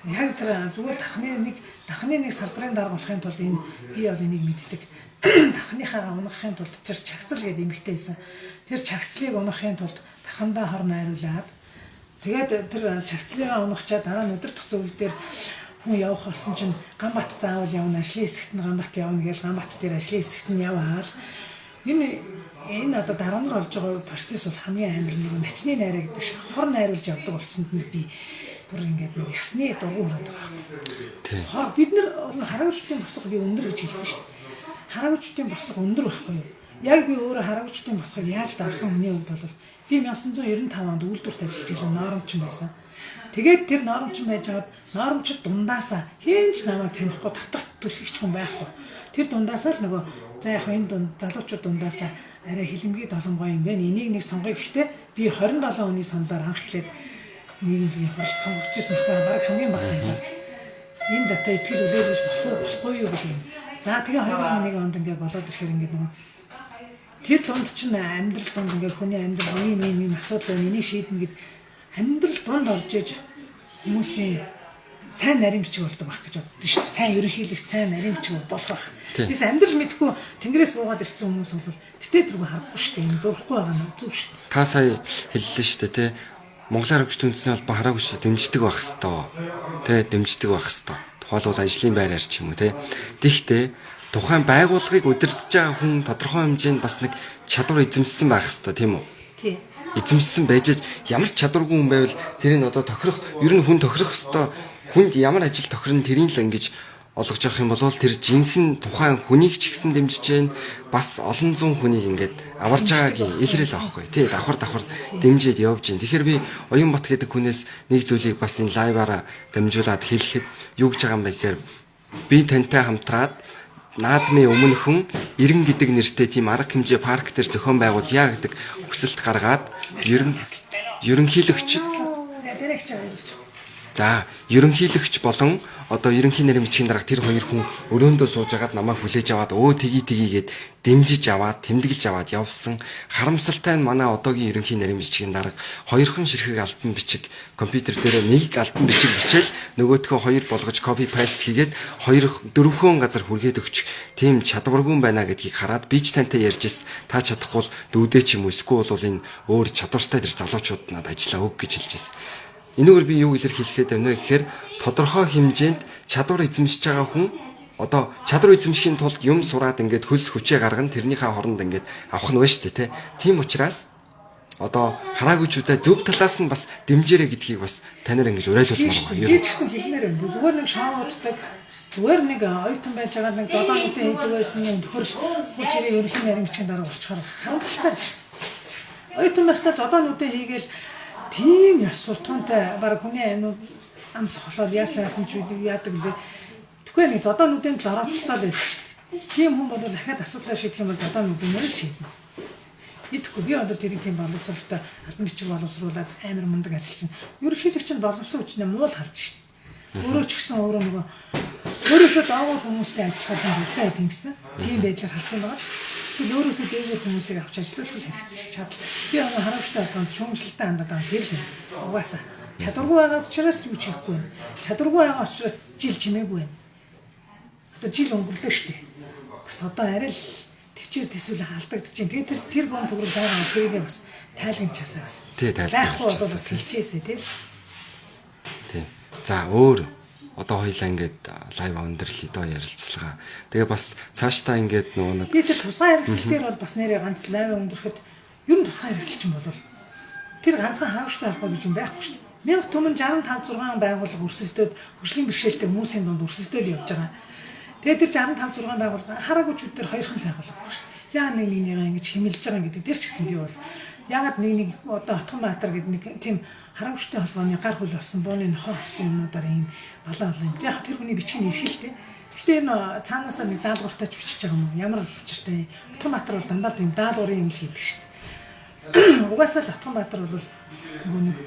яг тэр зүгээр дахны нэг салбарын дарга болохын тулд энэ би бол энийг мэддэг. Дахныхаа унахын тулд тэр чагцал гэдэг эмэгтэй байсан. Тэр чагцлыг унахын тулд дахандаа хор найруулад тэгээд тэр чагцлыгаа унахчаа дараа нь өдөр төх зөвлөл дээр хүн явах болсон чинь Ганбат заавал явна, ажлын хэсэгт нь Ганбат явна гэж Ганбат дээр ажлын хэсэгт нь яваад энэ одоо дараа нь болж байгаа процесс бол хамгийн амар нэг начны найраа гэдэг шиг хор найруулж явдаг болсонд нь би бүр ингээд нэг ясны дугуй хүрээд байгаа. Бид нар хараагчдын босго би өндөр гэж хэлсэн шүү дээ. Хараагчдын босго өндөр байхгүй юу? Яг би өөрөө хараагчдын босгыг яаж давсан хүний хувьд бол би 1995 онд үйлдвэрт ажиллаж байгаа норомчин байсан. Тэгээд тэр норомчин байжгаад норомчид дундаасаа хинч намайг танихгүй татах түлхэгч хүн байхгүй. Тэр дундаасаа л нөгөө за яг энэ залуучууд дундаасаа арай хилэмгийн долонгой юм байна. Энийг нэг сонгоё гэхдээ би 27 хүний сондоор анх эхлээд нийгэмийн хурц сонгогч ирсэн байхгүй баг хамгийн баг сангаар энэ дотоо итгэл үлээлгэж болохгүй юу гэдэг юм. За тэгээ 2001 онд ингээд болоод ирэхээр ингээд нөгөө тэр дунд чинь амьдрал дунд ингээд хүний амьдрал ийм асуудал байна. Энийг шийднэ гэд амьдрал дунд орж иж хүмүүсийн сайн нарийн бичиг болдог байх гэж боддоо шүү дээ. Сайн ерөнхийлөгч, сайн нарийн бичиг болох байх. Бис амьдрал мэдгүй тэнгэрээс буугаад ирсэн хүмүүс бол тэтэ тэргүй харахгүй шүү дээ. Энэ дурахгүй байгаа нь зүг шүү дээ. Та сая хэллээ шүү дээ, тий. Монголын хараагчдын үндэсний холбоо хараагчдад дэмждэг байх хэвээр. Тий, дэмждэг байх хэвээр. Тухайлбал ажлын байраар ч юм уу, тий. Гэхдээ тухайн байгууллагыг удирдах байгаа хүн тодорхой хэмжээнд бас нэг чадвар эзэмшсэн байх хэвээр, тийм үү? Тий. Эзэмшсэн байж ямар ч чадваргүй хүн байвал тэрийг одоо тохирох, ер нь хүн тохирох хэвээр хүнд ямар ажил тохирно тэрийг л ингэж олгож авах юм бол тэр жинхэнэ тухайн хүнийг ч ихсэн дэмжиж जैन бас олон зуун хүнийг ингээд аварж байгаагийн илрэл авахгүй тий давхар дэмжиж явж जैन. Тэгэхээр би Оюнбат гэдэг хүнээс нэг зүйлийг бас энэ лайваараа дамжуулаад хэлэхэд юу гэж байгаа юм бэ гэхээр би тантай хамтраад наадмын өмнөхөн Иргэн гэдэг нэртэй тийм арга хэмжээ парк дээр зохион байгуулъя гэдэг хүсэлт гаргаад ерөнхийлөгчд за ерөнхийлөгч болон одоо ерөнхий нарийн бичгийн дарга тэр хоёр хүн өрөөндөө сууж агаад намайг хүлээж аваад тгийгээд дэмжиж аваад тэмдэглэж аваад явсан. Харамсалтай нь манай одоогийн ерөнхий нарийн бичгийн дарга хоёрхан ширхэг альбан бичиг компьютер дээр нэг альбан бичиг бичээл нөгөөдхөө хоёр болгож копи паст хийгээд дөрвөн газар хүргээд өгч тийм чадваргүй байна гэдгийг хараад би ч тантай ярьжсэн. Та чадахгүй бол дүүдээ ч юм уу эсвэл бол энэ өөр чадвартай тэр залуучууд надад ажиллаа өг гэж хэлжсэн. Энэгээр би юу илэрхийлэхэд байна вэ гэхээр тодорхой хэмжээнд чадвар эзэмшиж байгаа хүн одоо чадвар эзэмшихийн тулд юм сураад ингээд хөлс хүчээ гаргана тэрнийхээ хоронд ингээд авах нь байна шүү дээ тийм учраас одоо хараагүйчүүдээ зөв талаас нь бас дэмжээрэй гэдгийг бас танаар ингэж уриалуулмаар байна. Ер нь ч гэсэн хэлмээр байна. Зүгээр нэг шоуддаг зүгээр нэг оюутан байж байгаа нэг зодоонуудын хийдэг байсан юм төхөрл хүчээр ерөнхий нарийн бичгийн дарга болчихоор харамсалтай байна. Оюутан байхдаа зодоонуудын хийгээл тийм яс суртахуунтай баг хүний ам сохлоод яасан ч яадаг лээ. Тэгвэл нэг зодоонуудын л орооцолтой байсан шүү дээ. Тийм хүн бол дахиад асуудлаа шийдэх юм бол зодоонуудын нэр шийднэ. Идэхгүй би одоо тэрийг тийм боловсролтой албан бичиг боловсруулад амар мундаг ажиллаж байна. Ерөнхийлөгч нь боловсон хүчнээ муул харж шүү дээ. Өөрөө ч гэсэн өөрөө нөгөө өөрөөсөө даавар хүмүүстэй ажиллахад хэрэгтэй байдаг гэсэн. Тийм байдлаар харсан байгаа. Тэгвэл өөрөөсөө дээгүүр хүмүүсийг авч ажиллуулах хэрэгтэй чад. Би харамсалтай байна. Шүүмжлэлтэй хандаад байгаа тэр л угаасаа чадваргүй байгаа учраас юу ч хийхгүй байна. Чадваргүй байгаа учраас жил чимээгүй байна. Одоо жил өнгөрлөө шүү дээ. бас одоо арай л төвчээр төсвөл алдагдаж байна. Тэгээд тэр гон төгрөг байгаа тэрийг бас тайлгнчаасаа бас. Тий, Байхгүй бол тайлбарлаж бас хэлчихээсэй тий. тий. За өөр одоо хоёлаа ингээд лайв өндөрлөе доо ярилцлага. Тэгээ бас цаашдаа ингээд нөгөө нэг Би тэр тусгай хэрэгсэл дээр бол бас нэрээ ганц лайв өндөрлөхөд ер нь тусгай хэрэгсэл чинь бол тэр ганцхан харамштай холбоо гэж юм байхгүй шүү дээ. 1000 түмэн 65 6 байгууллага өрсөлдөд хөгжлийн бэрхшээлтэй хүмүүсийн дунд өрсөлдөөл явж байгаа. Тэгээд тэр 65 6 байгууллага хараагүйчүүд дээр хоёрхан байгууллага байна шүү дээ. Яа нэг ингэж химэлж байгаа гэдэг дээр ч гэсэн би бол ягаад нэг одоо Отгонбаатар гэдэг нэг тийм хараагүйчтэй холбооны гар хөл болсон бооны нохоо болсон юмнуудаар ийм балаа болоо юм. Яг тэр хүний бичгийн эрхэлтэй. Гэхдээ энэ цаанаасаа нэг даалгавартайч бичиж байгаа юм уу? Ямар учиртай. Отгонбаатар бол дандаа тийм даалгаврын юм л хийдэг шүү дээ. Угаасаа л Отгонбаатар бол нөгөө нэг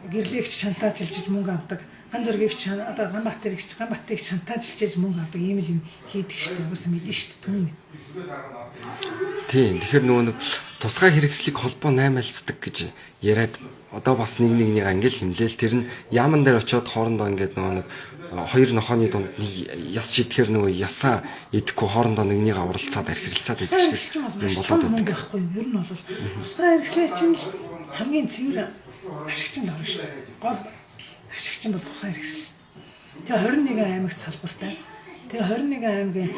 гэрлэгч шантаажилж мөнгө авдаг. Ган зэрэгч одоо Ганбаатарыг шантаажилж мөнгө авдаг ийм л юм хийдэг шүү дээ. Угаасаа мэдэн шүү дээ. Түн. тийм. Тэгэхээр нөгөө нэг тусгай хэрэгслийг холбоо наймаалцдаг гэж яриад одоо бас нэгнийг ингээл химлээл тэр нь яаман дээр очиод хоорондоо ингээд нөгөө нэг хоёр нохооны дунд яс шидэхэр нөгөө ясаа идэхгүй хоорондоо нэгнийг уралцаад архиралцаад байдаг шиг юм болоод байдаг. Байхгүй юу? Ер нь бол тусгай хэрэгслээ чинь хамгийн цэвэр ашигчин л орно шүү. Гол ашигчин бол тусгай хэрэгсэл. Тэгээ 21 аймагт салбартай. Тэгээ 21 аймгийн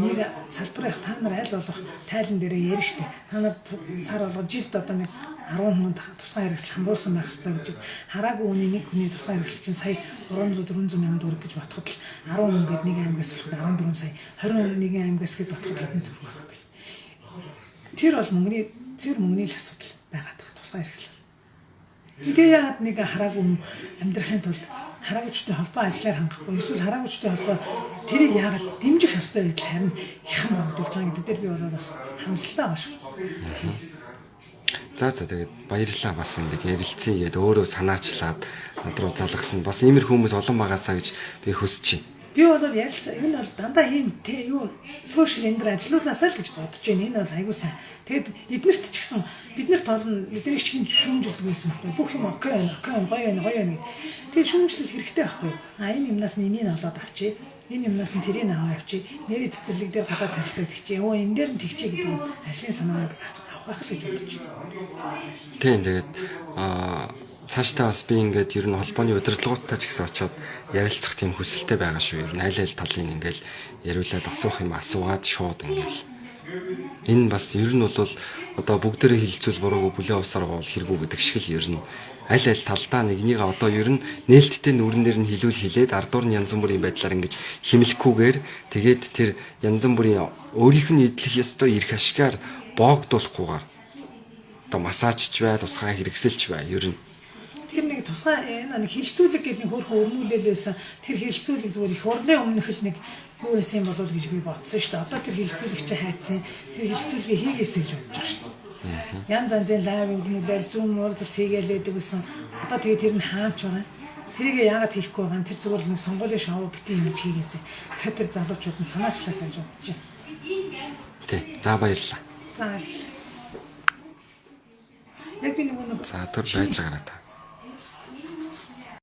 нэг салбарын та нар аль болох тайлан дээрээ ярина шүү. Та нар сар болгоо жилд одоо нэг 10 хүнд тусгай хэрэгсэл хамруулсан байх хэрэгтэй гэж хараагүй хүний нэг хүний тусгай хэрэгсэл чинь сая 300 400 мянган төгрөг гэж бодоход л 10 хүн гээд нэг аймагаас л 14 сая 21 аймагаас гээд бодоход хэдэн төгрөг байх вэ? Тэр бол мөнгөний л асуудал байгаад байгаа тусгай хэрэгсэл. Тэгээ яагаад нэг хараагүй хүн амьдрахын тулд хараагчтай холбоо ажиллаар хангахгүй эсвэл хараагчтай холбоо тэрийг яагаад дэмжих ёстой гэдэл харин хяхан бодулж байгаа гэдэг дээр би болоод бас хамсалтай байгаа шүү. За тэгээд баярлалаа бас ингээд ярилцъя гээд өөрөө санаачлаад над руу залгасан. Бас иймэрхүү хүмүүс олон байгаасаа гэж би хүсэж байна. Би бол ярилцаа энэ бол дандаа ийм сошиал энэ ажлуулаасаа л гэж бодож байна. Энэ бол айгуу сайн. Тэгэд эднэрт ч гэсэн биднэрт олон бидний чинь шүүмжилдэг байсан байхгүй. Бүх юм окей гоё байна. Тэгээд шүүмжлэл хэрэгтэй байхгүй. Энэ юмнаас нь энийг олоод авчи. Энэ юмнаас нь тэрийг аваа явчи. Нэрийн цэцэрлэг дээр гадаад тавьцаад тэгчээ. Энэ дээр нь тэгчээ гэдэг нь ажлын санааг авах гэж бодож байна. Тийм тэгээд цаашдаа бас би ингээд ер нь холбооны удирдлагуудтай ч гэсэн очиод ярилцах тийм хүсэлтэй байгаа шүү. Ер нь аль талын ингээл яриулаад асуух юм асуугаад шууд ингээл энэ бас ер нь бол одоо бүгдээрээ хилцүүл буруугүй бүлээн усаар гол хэрэггүй гэдэг шиг л ер нь аль талдаа нэгнийг одоо ер нь нээлттэй нүрэнээр нь хилээд ардуур нь янз бүрийн байдлаар ингэж химлэхгүйгээр тэгээд тэр янз бүрийн өөрийнх нь идэх ёстой эрх ашгаар боогдуулахгүйгээр одоо массажч бай, тусгай хэрэгсэлч бай ер нь тэр нэг тусгай нэг хилцүүлэг гэдэг нэг хөөрхөн өрнүүлэл байсан. Тэр хилцүүлэг зүгээр их урны өмнөх л нэг юу байсан болов гэж би бодсон шүү дээ. Одоо тэр хилцүүлэг чи хайцсан. Тэр хилцүүлгийг хийгээсэй гэж бодож байгаа шүү дээ. Янз янзын лайв өгнүүдээр зүүн муурзал хийгээлээдэг гэсэн. Одоо тэгээ тэр нь хаач байгаа. Тэрийг яагаад хийхгүй байгаа юм? Тэр зүгээр нэг сонгуулийн шоу битгий ингэж хийгээсэй. Тэгэхээр тэр залуучууд нь санаачлаасаа гэж бодож байна. Тий. За баярлалаа. За. Яг би нэг за түр байж байгаарай та.